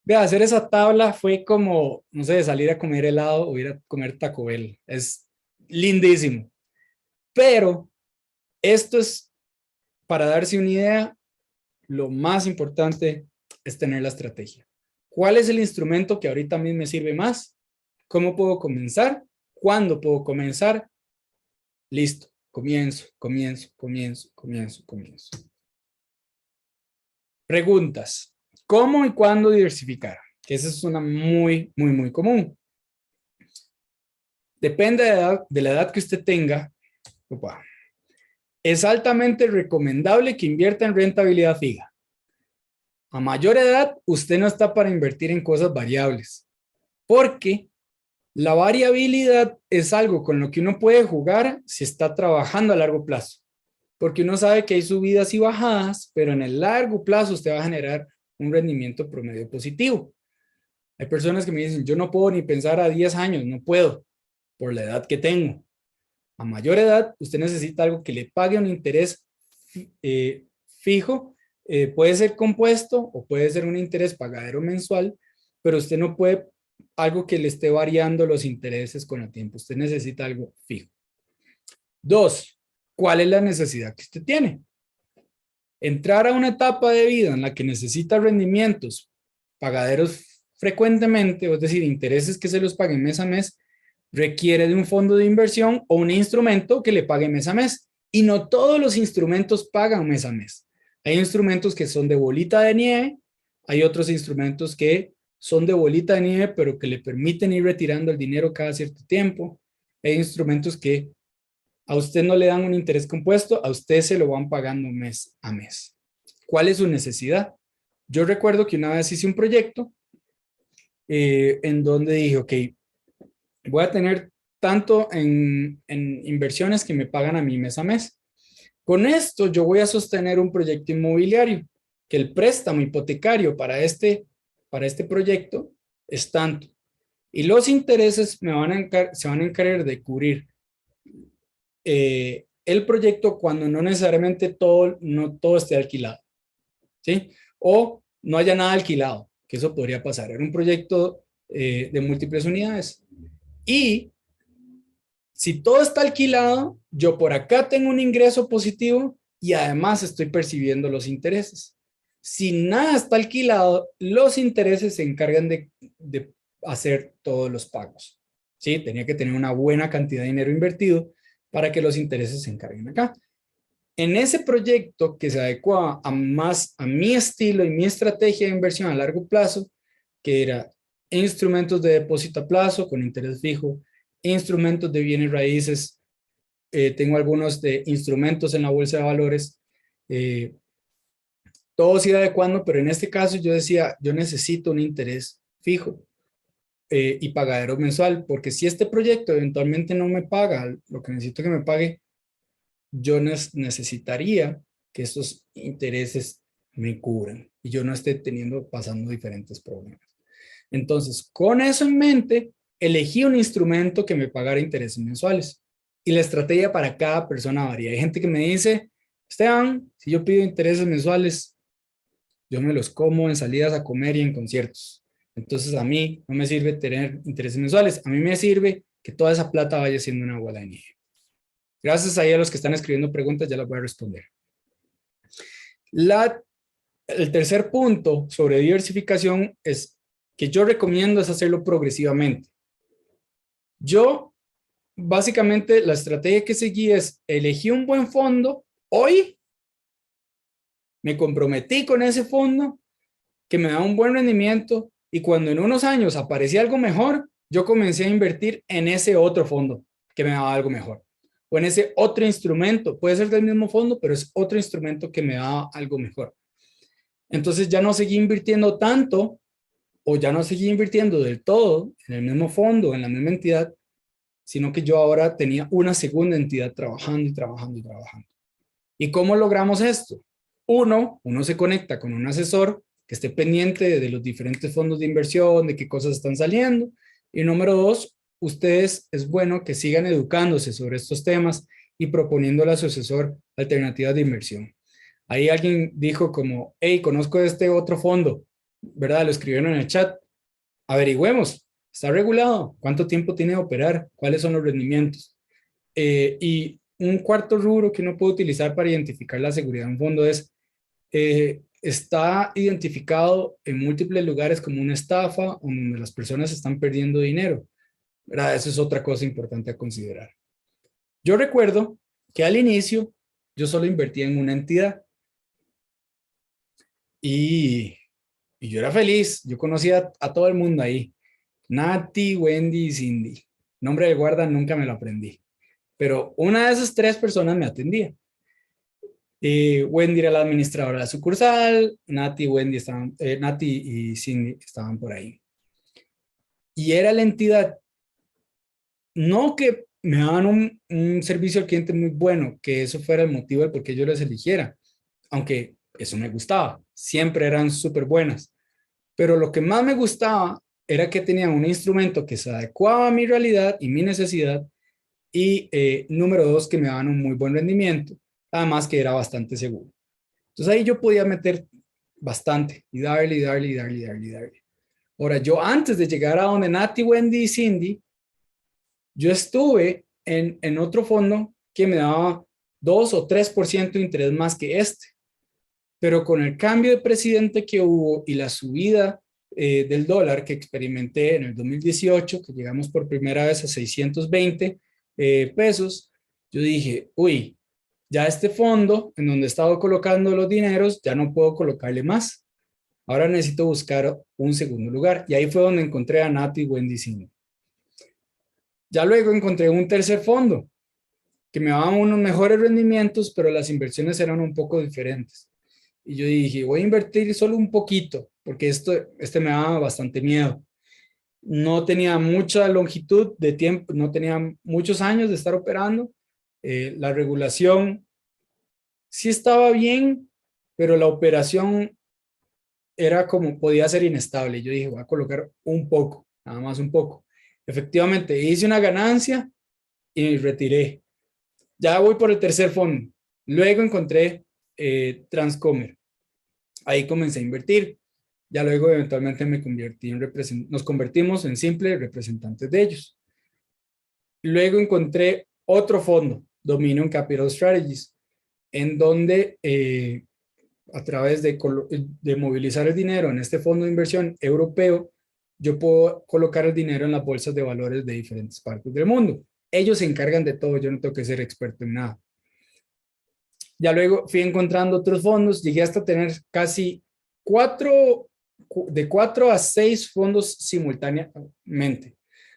Vea, hacer esa tabla fue como, no sé, salir a comer helado o ir a comer Taco Bell. Es lindísimo. Pero esto es, para darse una idea, lo más importante es tener la estrategia. ¿Cuál es el instrumento que ahorita a mí me sirve más? ¿Cómo puedo comenzar? ¿Cuándo puedo comenzar? Listo. Comienzo, comienzo, comienzo, comienzo, comienzo. Preguntas. ¿Cómo y cuándo diversificar? Que esa es una muy, muy, muy común. Depende de la edad que usted tenga. Opa. Es altamente recomendable que invierta en rentabilidad fija. A mayor edad, usted no está para invertir en cosas variables, porque la variabilidad es algo con lo que uno puede jugar si está trabajando a largo plazo, porque uno sabe que hay subidas y bajadas, pero en el largo plazo usted va a generar un rendimiento promedio positivo. Hay personas que me dicen, yo no puedo ni pensar a 10 años, no puedo, por la edad que tengo. A mayor edad, usted necesita algo que le pague un interés fijo, puede ser compuesto o puede ser un interés pagadero mensual, pero usted no puede algo que le esté variando los intereses con el tiempo. Usted necesita algo fijo. 2, ¿cuál es la necesidad que usted tiene? Entrar a una etapa de vida en la que necesita rendimientos pagaderos frecuentemente, es decir, intereses que se los paguen mes a mes, requiere de un fondo de inversión o un instrumento que le pague mes a mes. Y no todos los instrumentos pagan mes a mes. Hay instrumentos que son de bolita de nieve, hay otros instrumentos que son de bolita de nieve, pero que le permiten ir retirando el dinero cada cierto tiempo. Hay instrumentos que a usted no le dan un interés compuesto, a usted se lo van pagando mes a mes. ¿Cuál es su necesidad? Yo recuerdo que una vez hice un proyecto en donde dije, ok, voy a tener tanto en inversiones que me pagan a mí mes a mes. Con esto yo voy a sostener un proyecto inmobiliario, que el préstamo hipotecario para este proyecto es tanto. Y los intereses se van a encargar de cubrir el proyecto cuando no necesariamente no todo esté alquilado, ¿sí? O no haya nada alquilado, que eso podría pasar. Era un proyecto de múltiples unidades. Y si todo está alquilado, yo por acá tengo un ingreso positivo y además estoy percibiendo los intereses. Si nada está alquilado, los intereses se encargan de hacer todos los pagos. ¿Sí? Tenía que tener una buena cantidad de dinero invertido para que los intereses se encarguen acá. En ese proyecto que se adecuaba más a mi estilo y mi estrategia de inversión a largo plazo, que era instrumentos de depósito a plazo con interés fijo, instrumentos de bienes raíces tengo algunos de instrumentos en la bolsa de valores. Todo se iba adecuando, pero en este caso yo decía, yo necesito un interés fijo y pagadero mensual, porque si este proyecto eventualmente no me paga lo que necesito que me pague, yo necesitaría que estos intereses me cubran y yo no esté pasando diferentes problemas. Entonces, con eso en mente, elegí un instrumento que me pagara intereses mensuales y la estrategia para cada persona varía. Hay gente que me dice, Esteban, si yo pido intereses mensuales, yo me los como en salidas a comer y en conciertos. Entonces, a mí no me sirve tener intereses mensuales. A mí me sirve que toda esa plata vaya siendo una bola de nieve. Gracias ahí a los que están escribiendo preguntas, ya las voy a responder. El tercer punto sobre diversificación es que yo recomiendo es hacerlo progresivamente. Yo, básicamente, la estrategia que seguí es elegí un buen fondo hoy, me comprometí con ese fondo que me da un buen rendimiento y cuando en unos años aparecía algo mejor, yo comencé a invertir en ese otro fondo que me daba algo mejor o en ese otro instrumento. Puede ser del mismo fondo, pero es otro instrumento que me da algo mejor. Entonces ya no seguí invirtiendo tanto o ya no seguí invirtiendo del todo en el mismo fondo, en la misma entidad, sino que yo ahora tenía una segunda entidad trabajando y trabajando y trabajando. ¿Y cómo logramos esto? Uno se conecta con un asesor que esté pendiente de los diferentes fondos de inversión, de qué cosas están saliendo. Y número dos, ustedes es bueno que sigan educándose sobre estos temas y proponiéndole a su asesor alternativas de inversión. Ahí alguien dijo como, hey, conozco este otro fondo, ¿verdad? Lo escribieron en el chat. Averigüemos, ¿está regulado? ¿Cuánto tiempo tiene de operar? ¿Cuáles son los rendimientos? Y un cuarto rubro que uno puede utilizar para identificar la seguridad de un fondo es, está identificado en múltiples lugares como una estafa o donde las personas están perdiendo dinero, ¿verdad? Eso es otra cosa importante a considerar. Yo recuerdo que al inicio yo solo invertía en una entidad y yo era feliz, yo conocía a todo el mundo ahí, Nati, Wendy y Cindy. Nombre de guarda nunca me lo aprendí, pero una de esas tres personas me atendía. Wendy era la administradora de la sucursal, Nati y Cindy estaban por ahí. Y era la entidad, no que me daban un servicio al cliente muy bueno, que eso fuera el motivo del por qué yo les eligiera, aunque eso me gustaba, siempre eran súper buenas. Pero lo que más me gustaba era que tenían un instrumento que se adecuaba a mi realidad y mi necesidad y número dos, que me daban un muy buen rendimiento, además que era bastante seguro. Entonces ahí yo podía meter bastante y darle, y darle, y darle, y darle, y darle. Ahora, yo antes de llegar a donde Nati, Wendy y Cindy, yo estuve en otro fondo que me daba 2 o 3% de interés más que este. Pero con el cambio de presidente que hubo y la subida del dólar que experimenté en el 2018, que llegamos por primera vez a 620 pesos, yo dije, uy, ya este fondo en donde estaba colocando los dineros, ya no puedo colocarle más. Ahora necesito buscar un segundo lugar. Y ahí fue donde encontré a Nati y Wendy Cine. Ya luego encontré un tercer fondo que me daban unos mejores rendimientos, pero las inversiones eran un poco diferentes. Y yo dije, voy a invertir solo un poquito, porque este me daba bastante miedo. No tenía mucha longitud de tiempo, no tenía muchos años de estar operando. La regulación sí estaba bien, pero la operación era como, podía ser inestable. Yo dije, voy a colocar un poco, nada más un poco. Efectivamente, hice una ganancia y retiré. Ya voy por el tercer fondo. Luego encontré Transcomer. Ahí comencé a invertir. Ya luego eventualmente nos convertimos en simples representantes de ellos. Luego encontré otro fondo, Dominion Capital Strategies, en donde a través de movilizar el dinero en este fondo de inversión europeo, yo puedo colocar el dinero en las bolsas de valores de diferentes partes del mundo. Ellos se encargan de todo, yo no tengo que ser experto en nada. Ya luego fui encontrando otros fondos, llegué hasta tener casi de 4 a 6 fondos simultáneamente,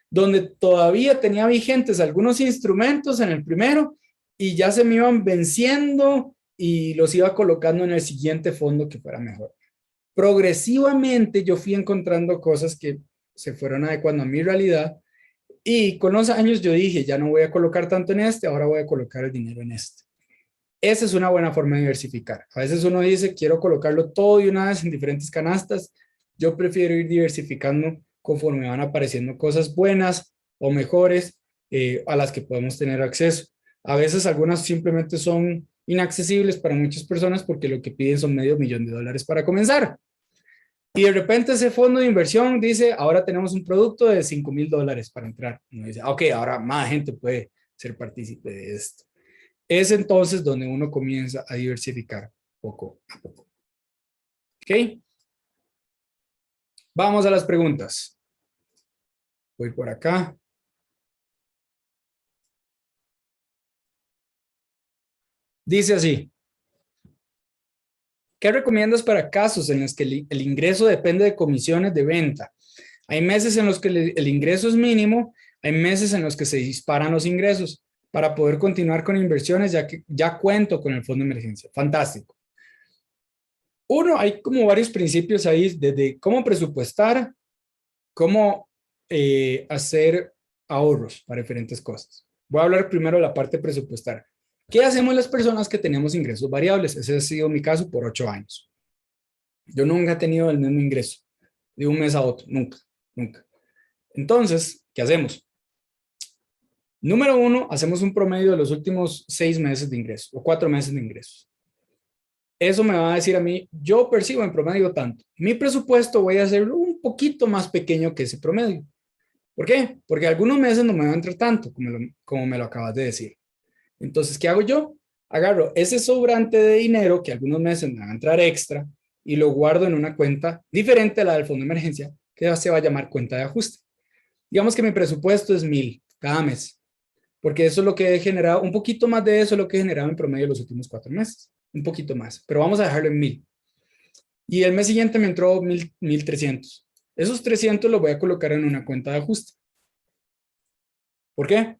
donde todavía tenía vigentes algunos instrumentos en el primero y ya se me iban venciendo y los iba colocando en el siguiente fondo que fuera mejor. Progresivamente yo fui encontrando cosas que se fueron adecuando a mi realidad y con los años yo dije, ya no voy a colocar tanto en este, ahora voy a colocar el dinero en este. Esa es una buena forma de diversificar. A veces uno dice, quiero colocarlo todo de una vez en diferentes canastas. Yo prefiero ir diversificando conforme van apareciendo cosas buenas o mejores a las que podemos tener acceso. A veces algunas simplemente son inaccesibles para muchas personas porque lo que piden son $500,000 para comenzar. Y de repente ese fondo de inversión dice, ahora tenemos un producto de $5,000 para entrar. Uno dice, ok, ahora más gente puede ser partícipe de esto. Es entonces donde uno comienza a diversificar poco a poco. ¿Ok? Vamos a las preguntas. Voy por acá. Dice así. ¿Qué recomiendas para casos en los que el ingreso depende de comisiones de venta? Hay meses en los que el ingreso es mínimo, hay meses en los que se disparan los ingresos para poder continuar con inversiones ya que ya cuento con el fondo de emergencia. Fantástico. Uno, hay como varios principios ahí, desde cómo presupuestar, cómo hacer ahorros para diferentes cosas. Voy a hablar primero de la parte presupuestar. ¿Qué hacemos las personas que tenemos ingresos variables? Ese ha sido mi caso por 8 años. Yo nunca he tenido el mismo ingreso de un mes a otro, nunca, nunca. Entonces, ¿qué hacemos? Número uno, hacemos un promedio de los últimos 6 meses de ingresos o 4 meses de ingresos. Eso me va a decir a mí, yo percibo en promedio tanto. Mi presupuesto voy a hacer un poquito más pequeño que ese promedio. ¿Por qué? Porque algunos meses no me va a entrar tanto, como me lo acabas de decir. Entonces, ¿qué hago yo? Agarro ese sobrante de dinero que algunos meses me va a entrar extra y lo guardo en una cuenta diferente a la del fondo de emergencia, que se va a llamar cuenta de ajuste. Digamos que mi presupuesto es 1,000 cada mes, porque eso es lo que he generado, un poquito más de eso es lo que he generado en promedio los últimos 4 meses, un poquito más, pero vamos a dejarlo en 1,000. Y el mes siguiente me entró 1,300. Esos 300 los voy a colocar en una cuenta de ajuste. ¿Por qué?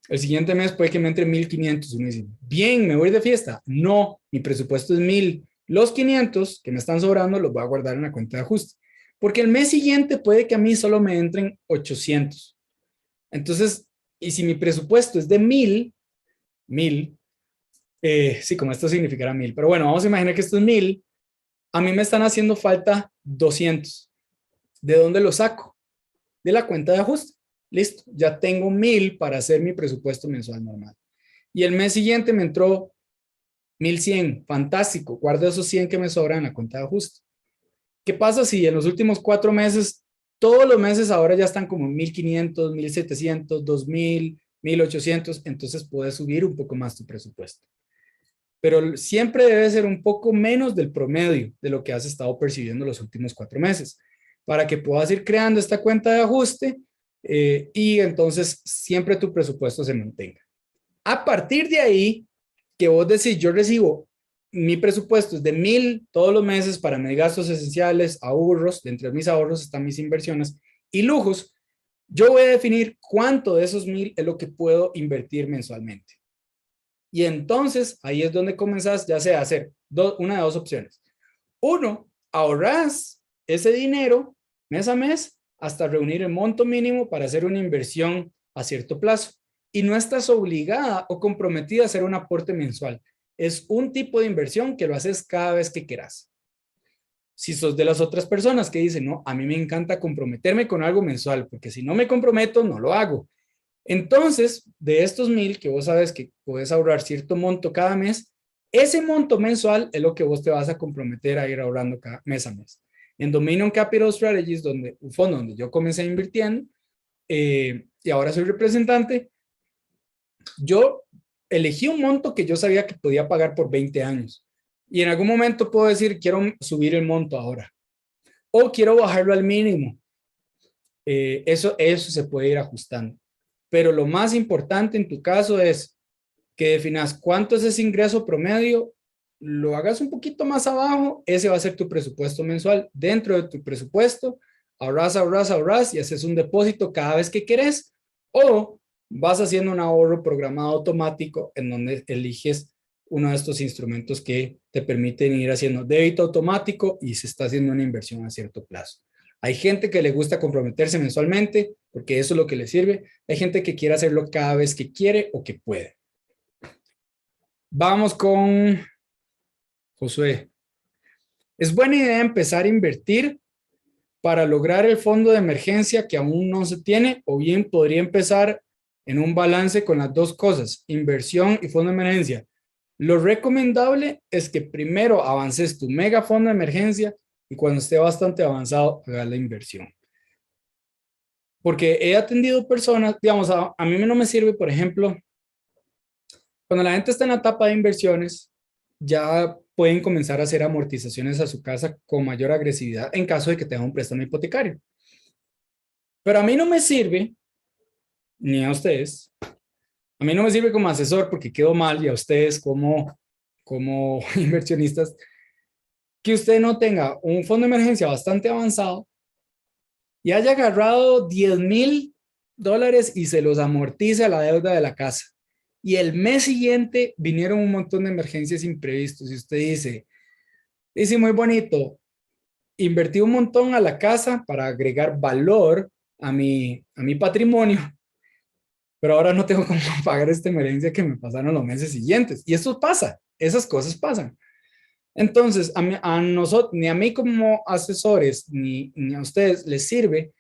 El siguiente mes puede que me entre 1,500. Uno dice, bien, me voy de fiesta. No, mi presupuesto es 1,000. Los 500 que me están sobrando los voy a guardar en la cuenta de ajuste. Porque el mes siguiente puede que a mí solo me entren 800. Entonces, y si mi presupuesto es de 1,000, sí, como esto significará 1,000. Pero bueno, vamos a imaginar que esto es 1,000. A mí me están haciendo falta 200. ¿De dónde lo saco? De la cuenta de ajuste. Listo, ya tengo 1,000 para hacer mi presupuesto mensual normal. Y el mes siguiente me entró 1,100. Fantástico. Guardo esos 100 que me sobran en la cuenta de ajuste. ¿Qué pasa si en los últimos 4 meses, todos los meses ahora ya están como 1,500, 1,700, 2,000, 1,800? Entonces puedes subir un poco más tu presupuesto. Pero siempre debe ser un poco menos del promedio de lo que has estado percibiendo los últimos 4 meses para que puedas ir creando esta cuenta de ajuste y entonces siempre tu presupuesto se mantenga. A partir de ahí, que vos decís, yo recibo, mi presupuesto es de 1,000 todos los meses para mis gastos esenciales, ahorros, de entre mis ahorros están mis inversiones y lujos, yo voy a definir cuánto de esos 1,000 es lo que puedo invertir mensualmente. Y entonces ahí es donde comenzás ya sea a hacer una de dos opciones. Uno, ahorras ese dinero mes a mes hasta reunir el monto mínimo para hacer una inversión a cierto plazo. Y no estás obligada o comprometida a hacer un aporte mensual. Es un tipo de inversión que lo haces cada vez que quieras. Si sos de las otras personas que dicen, no, a mí me encanta comprometerme con algo mensual, porque si no me comprometo, no lo hago. Entonces, de estos 1,000 que vos sabes que puedes ahorrar cierto monto cada mes, ese monto mensual es lo que vos te vas a comprometer a ir ahorrando cada mes a mes. En Dominion Capital Strategies, un fondo donde yo comencé invirtiendo y ahora soy representante, yo elegí un monto que yo sabía que podía pagar por 20 años. Y en algún momento puedo decir, quiero subir el monto ahora. O quiero bajarlo al mínimo. Eso se puede ir ajustando. Pero lo más importante en tu caso es que definas cuánto es ese ingreso promedio, lo hagas un poquito más abajo, ese va a ser tu presupuesto mensual. Dentro de tu presupuesto, ahorras y haces un depósito cada vez que querés, o vas haciendo un ahorro programado automático en donde eliges uno de estos instrumentos que te permiten ir haciendo débito automático y se está haciendo una inversión a cierto plazo. Hay gente que le gusta comprometerse mensualmente porque eso es lo que le sirve. Hay gente que quiere hacerlo cada vez que quiere o que puede. Vamos con Josué. ¿Es buena idea empezar a invertir para lograr el fondo de emergencia que aún no se tiene, o bien podría empezar en un balance con las dos cosas, inversión y fondo de emergencia? Lo recomendable es que primero avances tu mega fondo de emergencia y cuando esté bastante avanzado hagas la inversión. Porque he atendido personas, digamos, a mí no me sirve, por ejemplo, cuando la gente está en la etapa de inversiones, ya pueden comenzar a hacer amortizaciones a su casa con mayor agresividad en caso de que tenga un préstamo hipotecario. Pero a mí no me sirve, ni a ustedes, a mí no me sirve como asesor porque quedo mal y a ustedes como inversionistas, que usted no tenga un fondo de emergencia bastante avanzado y haya agarrado $10,000 y se los amortice a la deuda de la casa. Y el mes siguiente vinieron un montón de emergencias imprevistos y usted dice muy bonito, invertí un montón a la casa para agregar valor a mi patrimonio, pero ahora no tengo cómo pagar esta emergencia que me pasaron los meses siguientes. Y eso pasa, esas cosas pasan. Entonces, a nosotros, ni a mí como asesores, ni a ustedes les sirve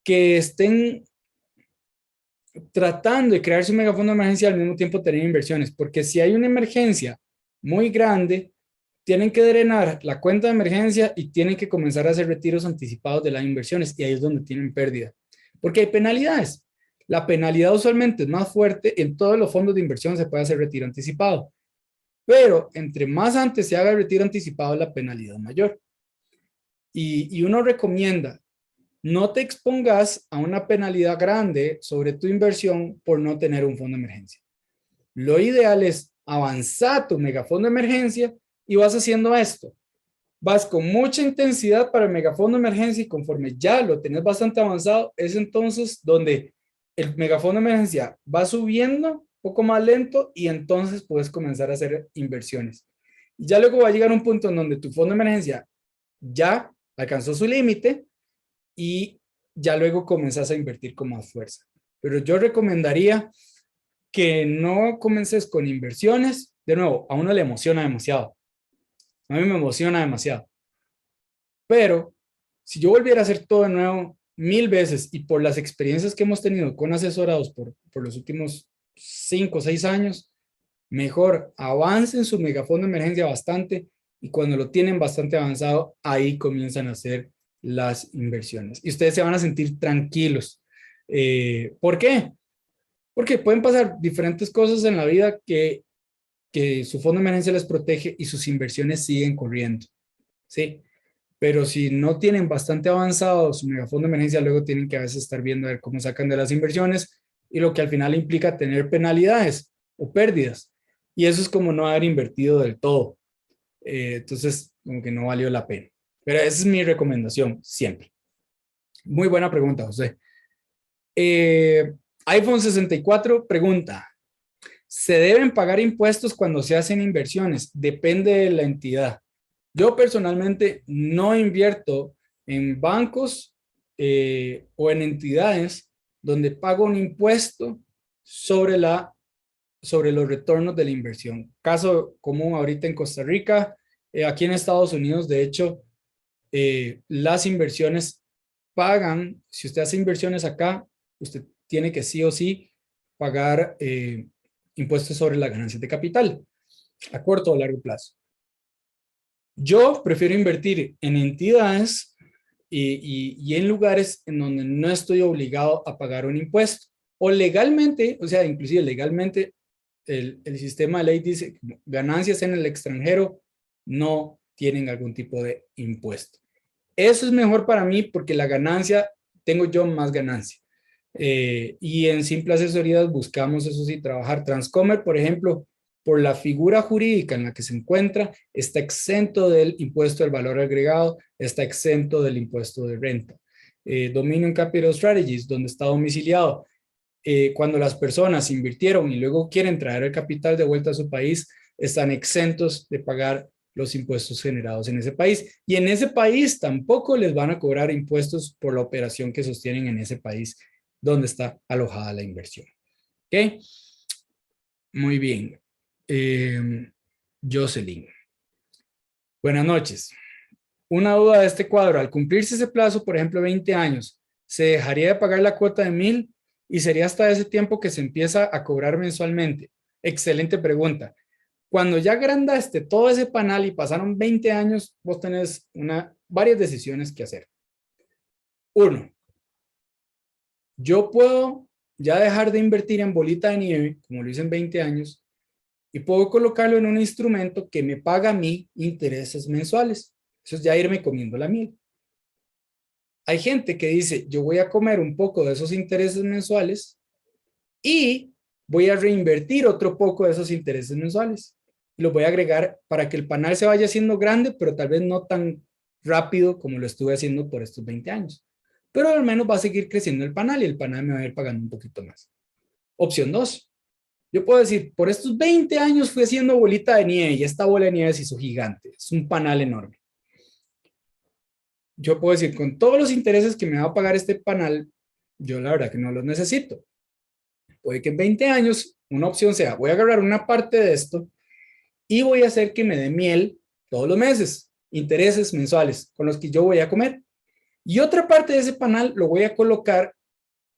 que estén tratando de crear su megafondo de emergencia y al mismo tiempo tener inversiones, porque si hay una emergencia muy grande, tienen que drenar la cuenta de emergencia y tienen que comenzar a hacer retiros anticipados de las inversiones y ahí es donde tienen pérdida, porque hay penalidades. La penalidad usualmente es más fuerte, en todos los fondos de inversión se puede hacer retiro anticipado, pero entre más antes se haga el retiro anticipado, la penalidad es mayor. Y uno recomienda, no te expongas a una penalidad grande sobre tu inversión por no tener un fondo de emergencia. Lo ideal es avanzar tu megafondo de emergencia y vas haciendo esto. Vas con mucha intensidad para el megafondo de emergencia y conforme ya lo tenés bastante avanzado, es entonces donde el megafondo de emergencia va subiendo un poco más lento y entonces puedes comenzar a hacer inversiones. Y ya luego va a llegar un punto en donde tu fondo de emergencia ya alcanzó su límite y ya luego comenzás a invertir con más fuerza. Pero yo recomendaría que no comences con inversiones. De nuevo, a uno le emociona demasiado. A mí me emociona demasiado. Pero si yo volviera a hacer todo de nuevo 1000 veces y por las experiencias que hemos tenido con asesorados por los últimos 5 o 6 años, mejor avancen su megafondo de emergencia bastante y cuando lo tienen bastante avanzado, ahí comienzan a hacer las inversiones. Y ustedes se van a sentir tranquilos. ¿Por qué? Porque pueden pasar diferentes cosas en la vida que su fondo de emergencia les protege y sus inversiones siguen corriendo. ¿Sí? Pero si no tienen bastante avanzado su megafondo de emergencia, luego tienen que a veces estar viendo a ver cómo sacan de las inversiones y lo que al final implica tener penalidades o pérdidas. Y eso es como no haber invertido del todo. Entonces, como que no valió la pena. Pero esa es mi recomendación siempre. Muy buena pregunta, José. iPhone 64 pregunta, ¿se deben pagar impuestos cuando se hacen inversiones? Depende de la entidad. Yo personalmente no invierto en bancos o en entidades donde pago un impuesto sobre los retornos de la inversión. Caso común ahorita en Costa Rica, aquí en Estados Unidos, de hecho, las inversiones pagan, si usted hace inversiones acá, usted tiene que sí o sí pagar impuestos sobre la ganancia de capital a corto o largo plazo. Yo prefiero invertir en entidades y en lugares en donde no estoy obligado a pagar un impuesto. O legalmente, o sea, inclusive legalmente, el sistema de ley dice que ganancias en el extranjero no tienen algún tipo de impuesto. Eso es mejor para mí porque la ganancia, tengo yo más ganancia. Y en Simple Asesorías buscamos, eso sí, trabajar. Transcomer, por ejemplo, por la figura jurídica en la que se encuentra, está exento del impuesto del valor agregado, está exento del impuesto de renta. Dominion Capital Strategies, donde está domiciliado, cuando las personas invirtieron y luego quieren traer el capital de vuelta a su país, están exentos de pagar los impuestos generados en ese país. Y en ese país tampoco les van a cobrar impuestos por la operación que sostienen en ese país donde está alojada la inversión. ¿Ok? Muy bien. Jocelyn. Buenas noches. Una duda de este cuadro. Al cumplirse ese plazo, por ejemplo, 20 años, ¿se dejaría de pagar la cuota de 1,000 y sería hasta ese tiempo que se empieza a cobrar mensualmente? Excelente pregunta. Cuando ya agrandaste todo ese panal y pasaron 20 años, vos tenés varias decisiones que hacer. Uno, yo puedo ya dejar de invertir en bolita de nieve, como lo hice en 20 años, y puedo colocarlo en un instrumento que me paga a mí intereses mensuales. Eso es ya irme comiendo la miel. Hay gente que dice, yo voy a comer un poco de esos intereses mensuales y voy a reinvertir otro poco de esos intereses mensuales. Los voy a agregar para que el panal se vaya haciendo grande, pero tal vez no tan rápido como lo estuve haciendo por estos 20 años. Pero al menos va a seguir creciendo el panal y el panal me va a ir pagando un poquito más. Opción 2. Yo puedo decir, por estos 20 años fui haciendo bolita de nieve y esta bola de nieve se hizo gigante. Es un panal enorme. Yo puedo decir, con todos los intereses que me va a pagar este panal, yo la verdad que no los necesito. Puede que en 20 años una opción sea, voy a agarrar una parte de esto y voy a hacer que me dé miel todos los meses, intereses mensuales con los que yo voy a comer. Y otra parte de ese panal lo voy a colocar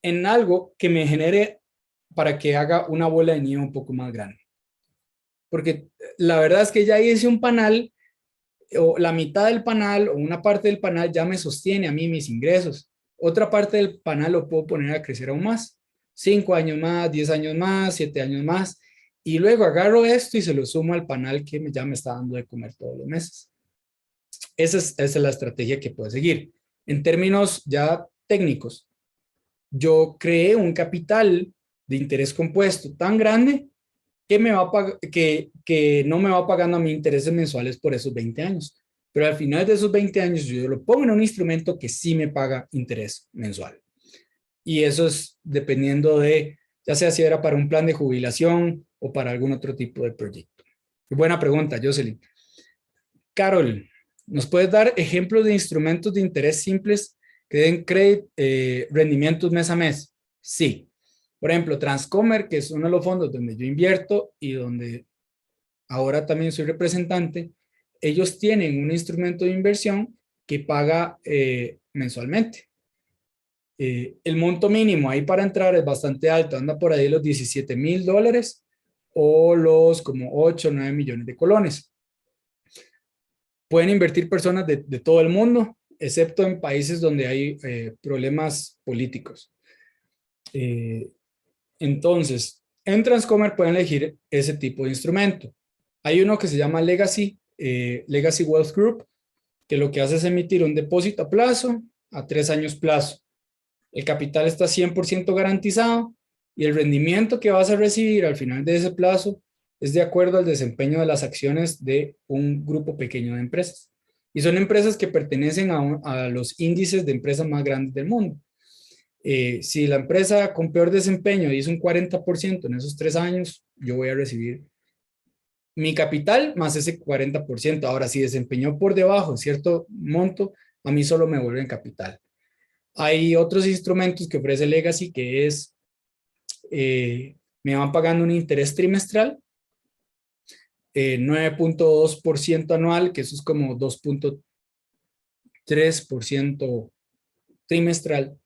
en algo que me genere para que haga una bola de nieve un poco más grande. Porque la verdad es que ya hice un panal, o la mitad del panal, o una parte del panal ya me sostiene a mí mis ingresos. Otra parte del panal lo puedo poner a crecer aún más. 5 años más, 10 años más, 7 años más. Y luego agarro esto y se lo sumo al panal que ya me está dando de comer todos los meses. Esa es la estrategia que puedo seguir. En términos ya técnicos, yo creé un capital de interés compuesto tan grande que, que no me va pagando a mí intereses mensuales por esos 20 años. Pero al final de esos 20 años yo lo pongo en un instrumento que sí me paga interés mensual. Y eso es dependiendo de, ya sea si era para un plan de jubilación o para algún otro tipo de proyecto. Buena pregunta, Jocelyn. Carol, ¿nos puedes dar ejemplos de instrumentos de interés simples que den rendimientos mes a mes? Sí. Por ejemplo, Transcomer, que es uno de los fondos donde yo invierto y donde ahora también soy representante, ellos tienen un instrumento de inversión que paga mensualmente. El monto mínimo ahí para entrar es bastante alto, anda por ahí los $17,000 o los como 8 o 9 millones de colones. Pueden invertir personas de todo el mundo, excepto en países donde hay problemas políticos. Entonces, en Transcomer pueden elegir ese tipo de instrumento. Hay uno que se llama Legacy Wealth Group, que lo que hace es emitir un depósito a plazo, a 3 años plazo. El capital está 100% garantizado y el rendimiento que vas a recibir al final de ese plazo es de acuerdo al desempeño de las acciones de un grupo pequeño de empresas. Y son empresas que pertenecen a los índices de empresas más grandes del mundo. Si la empresa con peor desempeño hizo un 40% en esos 3 años, yo voy a recibir mi capital más ese 40%. Ahora, si desempeñó por debajo de cierto monto, a mí solo me vuelven capital. Hay otros instrumentos que ofrece Legacy que es, me van pagando un interés trimestral, 9.2% anual, que eso es como 2.3% trimestral,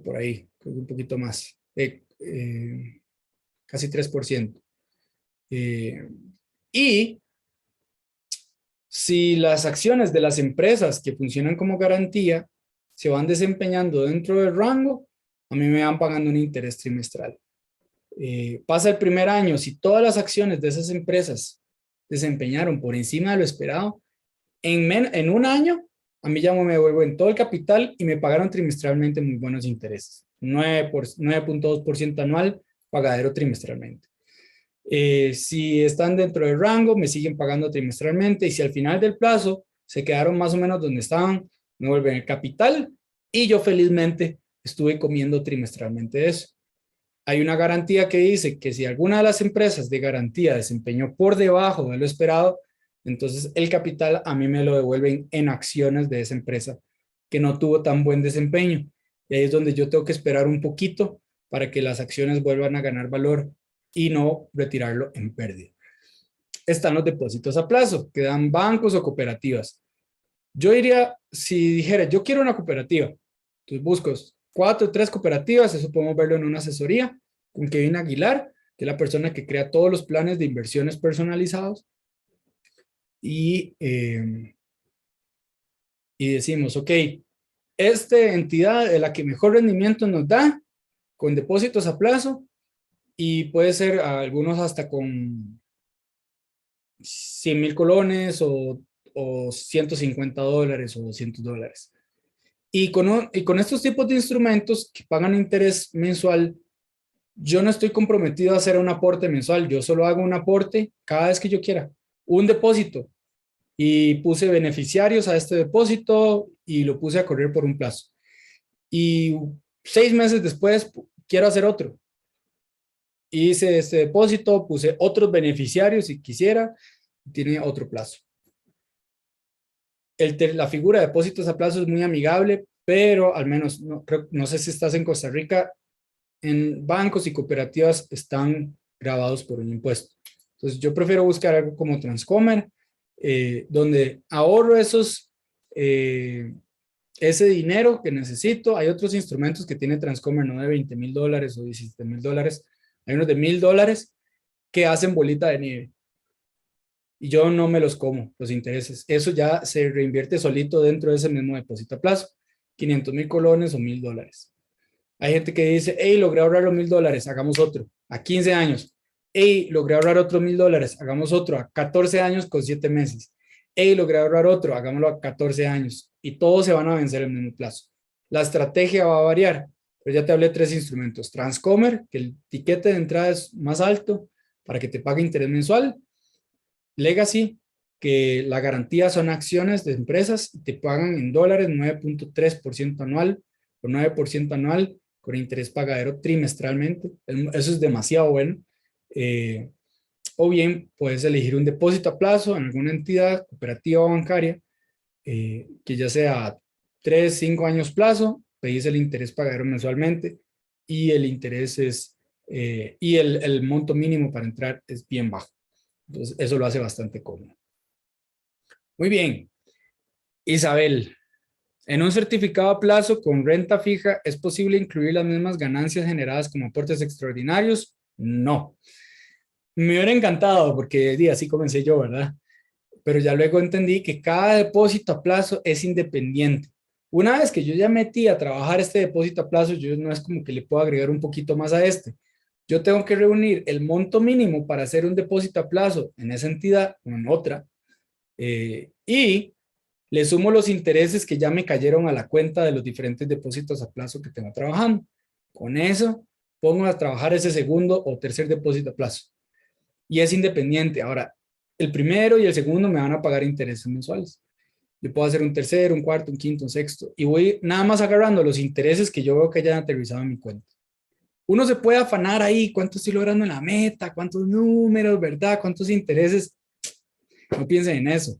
por ahí, un poquito más, casi 3%. Y si las acciones de las empresas que funcionan como garantía se van desempeñando dentro del rango, a mí me van pagando un interés trimestral. Pasa el primer año, si todas las acciones de esas empresas desempeñaron por encima de lo esperado, en un año, a mí ya me devuelven todo el capital y me pagaron trimestralmente muy buenos intereses. 9.2% anual, pagadero trimestralmente. Si están dentro del rango, me siguen pagando trimestralmente y si al final del plazo se quedaron más o menos donde estaban, me vuelven el capital y yo felizmente estuve comiendo trimestralmente eso. hay una garantía que dice que si alguna de las empresas de garantía desempeñó por debajo de lo esperado, entonces el capital a mí me lo devuelven en acciones de esa empresa que no tuvo tan buen desempeño. Y ahí es donde yo tengo que esperar un poquito para que las acciones vuelvan a ganar valor y no retirarlo en pérdida. Están los depósitos a plazo que dan bancos o cooperativas. Yo diría, si dijera, yo quiero una cooperativa, entonces busco 4 o 3 cooperativas, eso podemos verlo en una asesoría con Kevin Aguilar, que es la persona que crea todos los planes de inversiones personalizados. Y decimos, ok, esta entidad es la que mejor rendimiento nos da con depósitos a plazo y puede ser algunos hasta con 100,000 colones o $150 o $200. Y con estos tipos de instrumentos que pagan interés mensual, yo no estoy comprometido a hacer un aporte mensual, yo solo hago un aporte cada vez que yo quiera, un depósito, y puse beneficiarios a este depósito y lo puse a correr por un plazo. Y 6 meses después quiero hacer otro. Hice este depósito, puse otros beneficiarios si quisiera, tiene otro plazo. La figura de depósitos a plazo es muy amigable, pero al menos no sé si estás en Costa Rica, en bancos y cooperativas están grabados por un impuesto. Entonces yo prefiero buscar algo como Transcomer, donde ahorro ese dinero que necesito. Hay otros instrumentos que tiene Transcomer, no de $20,000 o $17,000, hay unos de $1,000 que hacen bolita de nieve. Y yo no me los como, los intereses. Eso ya se reinvierte solito dentro de ese mismo depósito a plazo, 500,000 colones o $1,000. Hay gente que dice, hey, logré ahorrar los $1,000, hagamos otro, a 15 años. Hey, logré ahorrar otros $1,000, hagamos otro, a 14 años con 7 meses. Hey, logré ahorrar otro, hagámoslo a 14 años. Y todos se van a vencer en el mismo plazo. La estrategia va a variar, pero ya te hablé de 3 instrumentos. Transcomer, que el tiquete de entrada es más alto para que te pague interés mensual. Legacy, que la garantía son acciones de empresas y te pagan en dólares 9.3% anual o 9% anual con interés pagadero trimestralmente. Eso es demasiado bueno. O bien puedes elegir un depósito a plazo en alguna entidad cooperativa o bancaria que ya sea 3, 5 años plazo, pedís el interés pagadero mensualmente y el interés es, y el monto mínimo para entrar es bien bajo. Entonces, eso lo hace bastante cómodo. Muy bien. Isabel, en un certificado a plazo con renta fija, ¿es posible incluir las mismas ganancias generadas como aportes extraordinarios? No. Me hubiera encantado porque así comencé yo, ¿verdad? Pero ya luego entendí que cada depósito a plazo es independiente. Una vez que yo ya metí a trabajar este depósito a plazo, yo no es como que le puedo agregar un poquito más a este. Yo tengo que reunir el monto mínimo para hacer un depósito a plazo en esa entidad o en otra, y le sumo los intereses que ya me cayeron a la cuenta de los diferentes depósitos a plazo que tengo trabajando. Con eso pongo a trabajar ese segundo o tercer depósito a plazo. Y es independiente. Ahora, el primero y el segundo me van a pagar intereses mensuales. Yo puedo hacer un tercero, un cuarto, un quinto, un sexto. Y voy nada más agarrando los intereses que yo veo que hayan aterrizado en mi cuenta. Uno se puede afanar ahí, cuánto estoy logrando en la meta, cuántos números, ¿verdad? Cuántos intereses. No piensen en eso.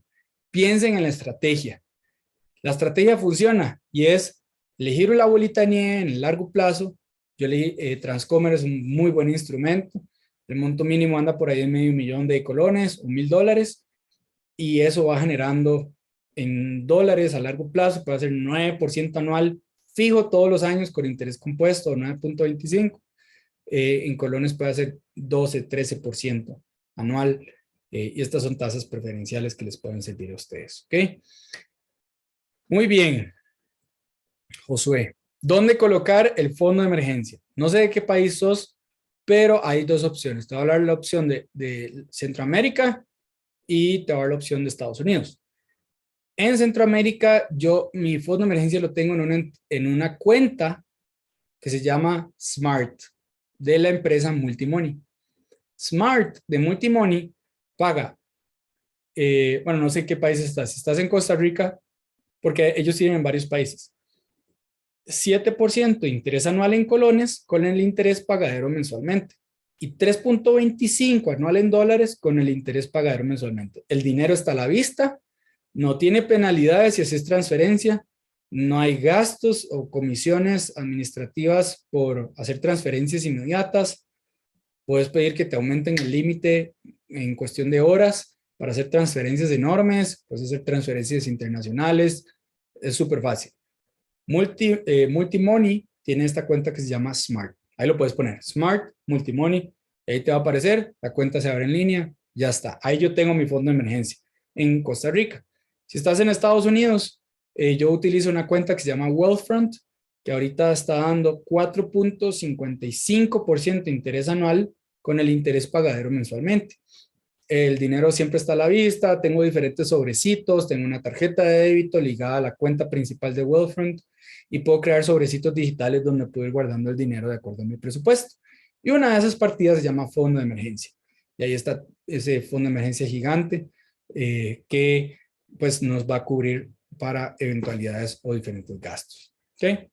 Piensen en la estrategia. La estrategia funciona y es elegir la bolita de nieve en el largo plazo. Yo elegí Transcomer, es un muy buen instrumento. El monto mínimo anda por ahí en $500,000 de colones o $1,000 y eso va generando en dólares a largo plazo, puede ser 9% anual fijo todos los años con interés compuesto, 9.25. En colones puede ser 12, 13% anual. Y estas son tasas preferenciales que les pueden servir a ustedes. ¿Ok? Muy bien, Josué. ¿Dónde colocar el fondo de emergencia? No sé de qué país sos, pero hay 2 opciones. Te voy a hablar de la opción de Centroamérica y te voy a dar la opción de Estados Unidos. En Centroamérica, mi fondo de emergencia lo tengo en una cuenta que se llama Smart, de la empresa Multimoney. Smart de Multimoney paga, bueno, no sé en qué país estás. Si estás en Costa Rica, porque ellos tienen en varios países. 7% de interés anual en colones con el interés pagadero mensualmente y 3.25 anual en dólares con el interés pagadero mensualmente. El dinero está a la vista, no tiene penalidades si haces transferencia, no hay gastos o comisiones administrativas por hacer transferencias inmediatas. Puedes pedir que te aumenten el límite en cuestión de horas para hacer transferencias enormes, puedes hacer transferencias internacionales, es súper fácil. Multimoney tiene esta cuenta que se llama Smart. Ahí lo puedes poner, Smart Multimoney. Ahí te va a aparecer, la cuenta se abre en línea, ya está. Ahí yo tengo mi fondo de emergencia en Costa Rica. Si estás en Estados Unidos, yo utilizo una cuenta que se llama Wealthfront, que ahorita está dando 4.55% de interés anual con el interés pagadero mensualmente. El dinero siempre está a la vista, tengo diferentes sobrecitos, tengo una tarjeta de débito ligada a la cuenta principal de Wealthfront y puedo crear sobrecitos digitales donde puedo ir guardando el dinero de acuerdo a mi presupuesto. Y una de esas partidas se llama fondo de emergencia. Y ahí está ese fondo de emergencia gigante que pues nos va a cubrir para eventualidades o diferentes gastos. ¿Ok?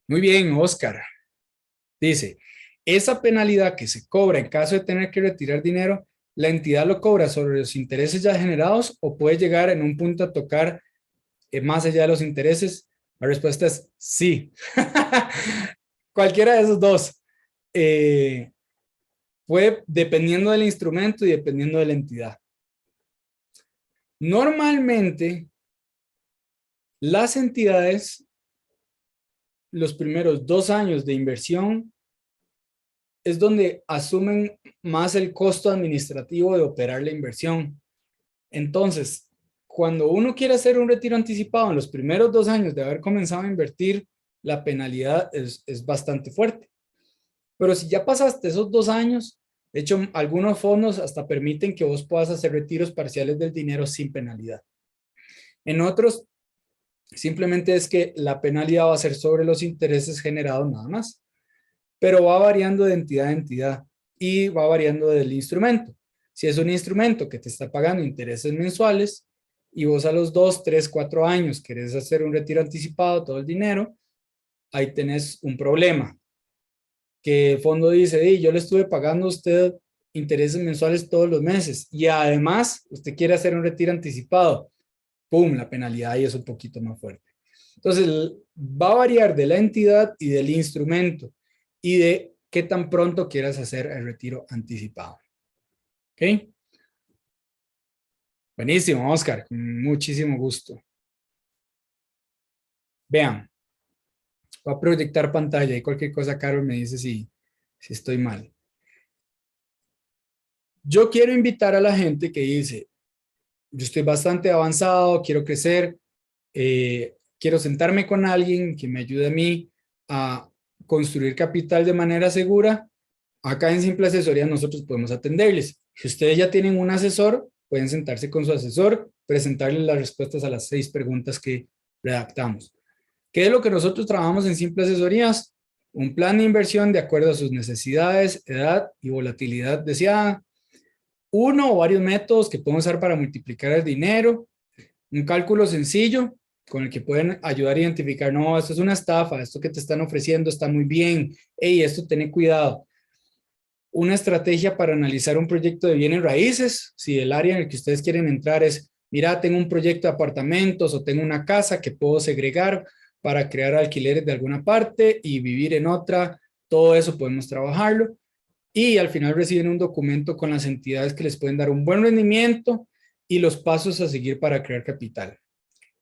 Muy bien, Oscar. Dice, esa penalidad que se cobra en caso de tener que retirar dinero, ¿la entidad lo cobra sobre los intereses ya generados o puede llegar en un punto a tocar más allá de los intereses? La respuesta es sí. Cualquiera de esos dos. Puede, dependiendo del instrumento y dependiendo de la entidad. Normalmente, las entidades, los primeros 2 años de inversión, es donde asumen más el costo administrativo de operar la inversión. Entonces, cuando uno quiere hacer un retiro anticipado en los primeros 2 años de haber comenzado a invertir, la penalidad es bastante fuerte. Pero si ya pasaste esos 2 años, de hecho, algunos fondos hasta permiten que vos puedas hacer retiros parciales del dinero sin penalidad. En otros, simplemente es que la penalidad va a ser sobre los intereses generados nada más, pero va variando de entidad a entidad y va variando del instrumento. Si es un instrumento que te está pagando intereses mensuales y vos a los 2, 3, 4 años querés hacer un retiro anticipado, todo el dinero, ahí tenés un problema. Que el fondo dice, yo le estuve pagando a usted intereses mensuales todos los meses y además usted quiere hacer un retiro anticipado. ¡Pum! La penalidad ahí es un poquito más fuerte. Entonces, va a variar de la entidad y del instrumento y de qué tan pronto quieras hacer el retiro anticipado. ¿Ok? Buenísimo, Oscar. Con muchísimo gusto. Vean, voy a proyectar pantalla y cualquier cosa, Carol, me dice si estoy mal. Yo quiero invitar a la gente que dice, yo estoy bastante avanzado, quiero crecer, quiero sentarme con alguien que me ayude a mí a construir capital de manera segura. Acá en Simple Asesoría nosotros podemos atenderles. Si ustedes ya tienen un asesor, pueden sentarse con su asesor, presentarles las respuestas a las 6 preguntas que redactamos. ¿Qué es lo que nosotros trabajamos en Simple Asesorías? Un plan de inversión de acuerdo a sus necesidades, edad y volatilidad deseada. Uno o varios métodos que pueden usar para multiplicar el dinero. Un cálculo sencillo con el que pueden ayudar a identificar, no, esto es una estafa, esto que te están ofreciendo está muy bien, hey, esto ten cuidado. Una estrategia para analizar un proyecto de bienes raíces, si el área en el que ustedes quieren entrar es, mira, tengo un proyecto de apartamentos o tengo una casa que puedo segregar para crear alquileres de alguna parte y vivir en otra, todo eso podemos trabajarlo. Y al final reciben un documento con las entidades que les pueden dar un buen rendimiento y los pasos a seguir para crear capital.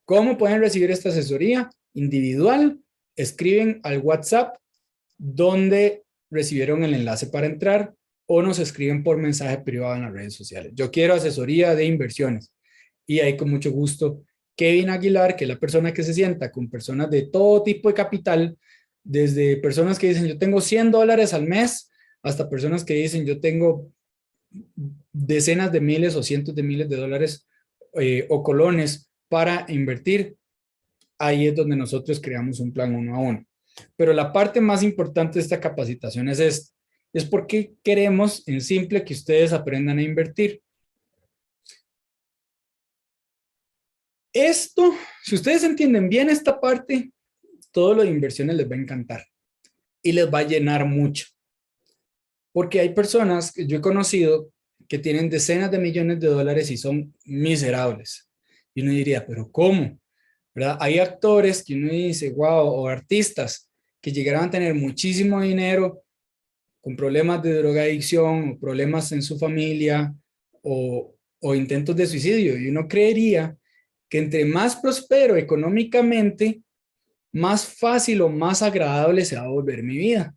¿Cómo pueden recibir esta asesoría? Individual, escriben al WhatsApp donde recibieron el enlace para entrar o nos escriben por mensaje privado en las redes sociales. Yo quiero asesoría de inversiones y ahí con mucho gusto Kevin Aguilar, que es la persona que se sienta con personas de todo tipo de capital, desde personas que dicen yo tengo $100 al mes hasta personas que dicen yo tengo decenas de miles o cientos de miles de dólares o colones para invertir. Ahí es donde nosotros creamos un plan 1 a 1. Pero la parte más importante de esta capacitación es esta. Es porque queremos en simple que ustedes aprendan a invertir. Esto, si ustedes entienden bien esta parte, todo lo de inversiones les va a encantar y les va a llenar mucho. Porque hay personas que yo he conocido que tienen decenas de millones de dólares y son miserables. Y uno diría, pero ¿cómo? ¿Verdad? Hay actores que uno dice, wow, o artistas que llegaron a tener muchísimo dinero con problemas de drogadicción o problemas en su familia o intentos de suicidio. Y uno creería que entre más prospero económicamente, más fácil o más agradable se va a volver mi vida.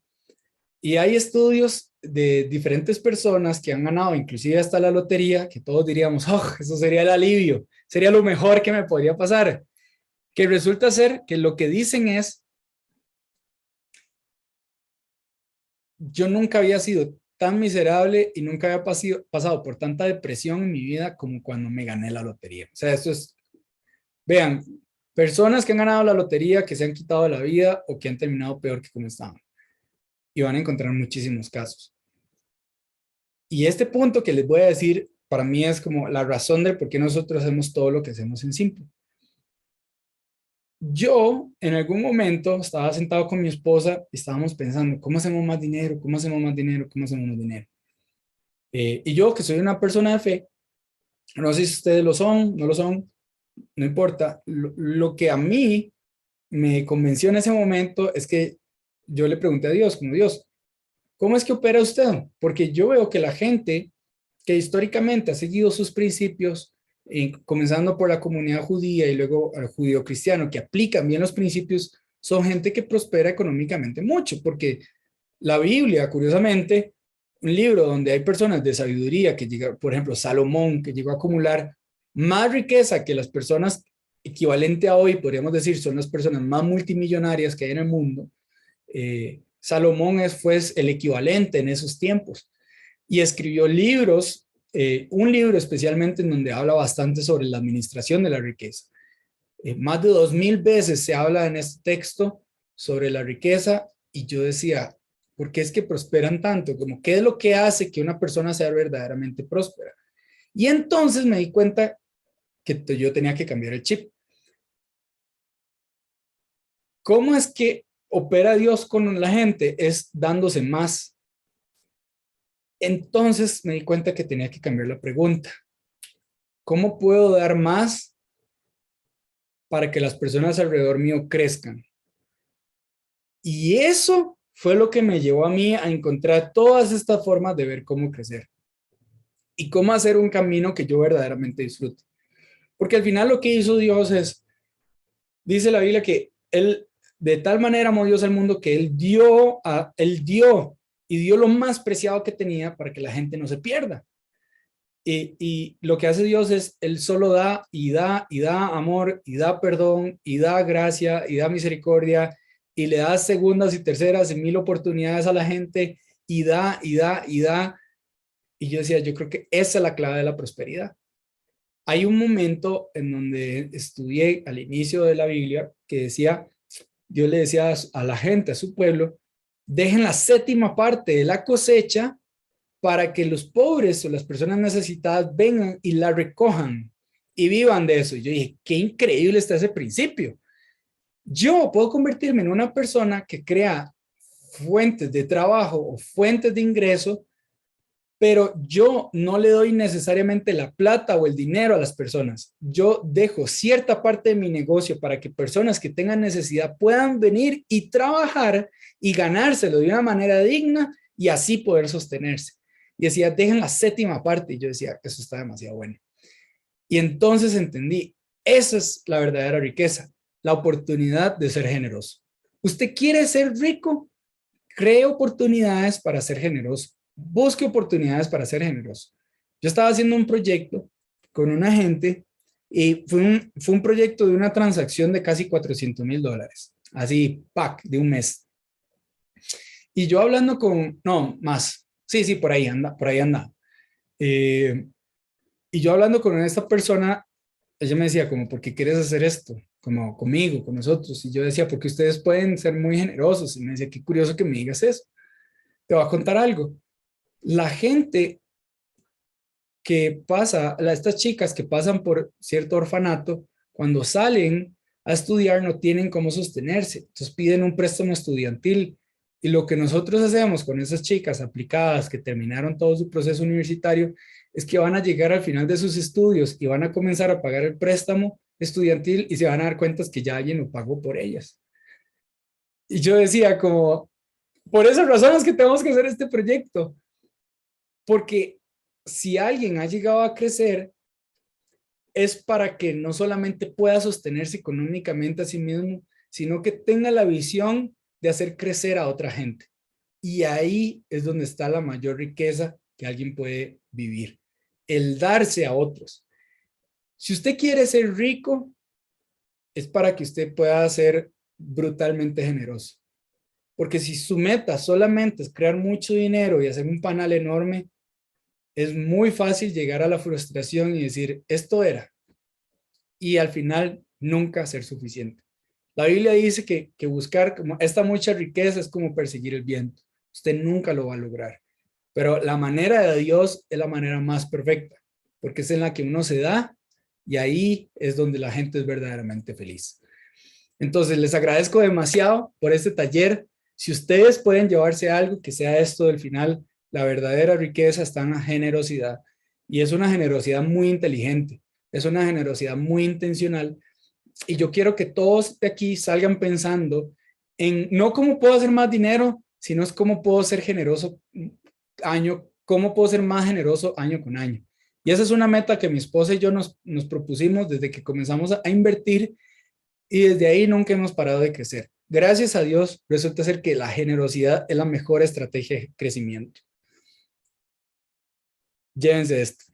Y hay estudios de diferentes personas que han ganado, inclusive hasta la lotería, que todos diríamos, oh, eso sería el alivio, sería lo mejor que me podría pasar. Que resulta ser que lo que dicen es, yo nunca había sido tan miserable y nunca había pasado por tanta depresión en mi vida como cuando me gané la lotería. O sea, esto es, vean, personas que han ganado la lotería, que se han quitado la vida o que han terminado peor que como estaban. Y van a encontrar muchísimos casos. Y este punto que les voy a decir, para mí es como la razón de por qué nosotros hacemos todo lo que hacemos en Simple. Yo en algún momento estaba sentado con mi esposa y estábamos pensando, ¿cómo hacemos más dinero? ¿Cómo hacemos más dinero? ¿Cómo hacemos más dinero? Y yo, que soy una persona de fe, no sé si ustedes lo son, no lo son, no importa. Lo que a mí me convenció en ese momento es que yo le pregunté a Dios, como Dios, ¿cómo es que opera usted? Porque yo veo que la gente que históricamente ha seguido sus principios, comenzando por la comunidad judía y luego al judío cristiano, que aplican bien los principios, son gente que prospera económicamente mucho, porque la Biblia, curiosamente, un libro donde hay personas de sabiduría que llega, por ejemplo, Salomón, que llegó a acumular más riqueza que las personas equivalente a hoy, podríamos decir, son las personas más multimillonarias que hay en el mundo. Salomón fue el equivalente en esos tiempos y escribió libros, un libro especialmente en donde habla bastante sobre la administración de la riqueza. Más de 2000 veces se habla en este texto sobre la riqueza y yo decía, ¿por qué es que prosperan tanto? Como, ¿qué es lo que hace que una persona sea verdaderamente próspera? Y entonces me di cuenta que yo tenía que cambiar el chip. ¿Cómo es que opera Dios con la gente? Es dándose más. Entonces me di cuenta que tenía que cambiar la pregunta. ¿Cómo puedo dar más para que las personas alrededor mío crezcan? Y eso fue lo que me llevó a mí a encontrar todas estas formas de ver cómo crecer y cómo hacer un camino que yo verdaderamente disfrute. Porque al final lo que hizo Dios es, dice la Biblia que Él, de tal manera amó Dios al mundo que Él dio y dio lo más preciado que tenía para que la gente no se pierda. Y lo que hace Dios es, Él solo da y da y da amor y da perdón y da gracia y da misericordia y le da segundas y terceras y mil oportunidades a la gente y da y da y da. Y yo decía, yo creo que esa es la clave de la prosperidad. Hay un momento en donde estudié al inicio de la Biblia que decía, Dios le decía a la gente, a su pueblo, dejen la séptima parte de la cosecha para que los pobres o las personas necesitadas vengan y la recojan y vivan de eso. Y yo dije, qué increíble está ese principio. Yo puedo convertirme en una persona que crea fuentes de trabajo o fuentes de ingreso, pero yo no le doy necesariamente la plata o el dinero a las personas. Yo dejo cierta parte de mi negocio para que personas que tengan necesidad puedan venir y trabajar y ganárselo de una manera digna y así poder sostenerse. Y decía, dejen la séptima parte. Y yo decía, eso está demasiado bueno. Y entonces entendí, esa es la verdadera riqueza, la oportunidad de ser generoso. ¿Usted quiere ser rico? Cree oportunidades para ser generoso. Busque oportunidades para ser generoso. Yo estaba haciendo un proyecto con una gente y fue un proyecto de una transacción de casi $400,000. Así, pack, de un mes. Y yo hablando con, no, más. Sí, sí, por ahí anda, por ahí anda. Eh, y yo hablando con esta persona, ella me decía como, ¿por qué quieres hacer esto? Como conmigo, con nosotros. Y yo decía, porque ustedes pueden ser muy generosos. Y me decía, qué curioso que me digas eso. Te voy a contar algo. La gente que pasa, estas chicas que pasan por cierto orfanato, cuando salen a estudiar no tienen cómo sostenerse. Entonces piden un préstamo estudiantil. Y lo que nosotros hacemos con esas chicas aplicadas que terminaron todo su proceso universitario es que van a llegar al final de sus estudios y van a comenzar a pagar el préstamo estudiantil y se van a dar cuenta que ya alguien lo pagó por ellas. Y yo decía como, por esas razones que tenemos que hacer este proyecto, porque si alguien ha llegado a crecer es para que no solamente pueda sostenerse económicamente a sí mismo, sino que tenga la visión de hacer crecer a otra gente. Y ahí es donde está la mayor riqueza que alguien puede vivir, el darse a otros. Si usted quiere ser rico, es para que usted pueda ser brutalmente generoso. Porque si su meta solamente es crear mucho dinero y hacer un panal enorme, es muy fácil llegar a la frustración y decir, esto era, y al final nunca ser suficiente. La Biblia dice que buscar como esta mucha riqueza es como perseguir el viento. Usted nunca lo va a lograr. Pero la manera de Dios es la manera más perfecta, porque es en la que uno se da y ahí es donde la gente es verdaderamente feliz. Entonces, les agradezco demasiado por este taller. Si ustedes pueden llevarse algo que sea esto del final, la verdadera riqueza está en la generosidad. Y es una generosidad muy inteligente, es una generosidad muy intencional. Y yo quiero que todos de aquí salgan pensando en no cómo puedo hacer más dinero, sino es cómo puedo ser generoso cómo puedo ser más generoso año con año. Y esa es una meta que mi esposa y yo nos propusimos desde que comenzamos a invertir y desde ahí nunca hemos parado de crecer. Gracias a Dios, resulta ser que la generosidad es la mejor estrategia de crecimiento. Llévense esto.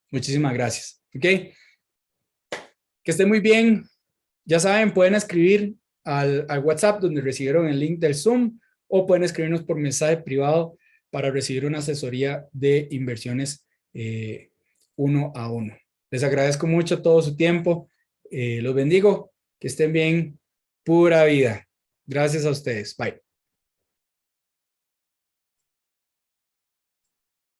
Muchísimas gracias. ¿Ok? Que esté muy bien. Ya saben, pueden escribir al WhatsApp donde recibieron el link del Zoom o pueden escribirnos por mensaje privado para recibir una asesoría de inversiones uno a uno. Les agradezco mucho todo su tiempo. Los bendigo. Que estén bien. Pura vida. Gracias a ustedes. Bye.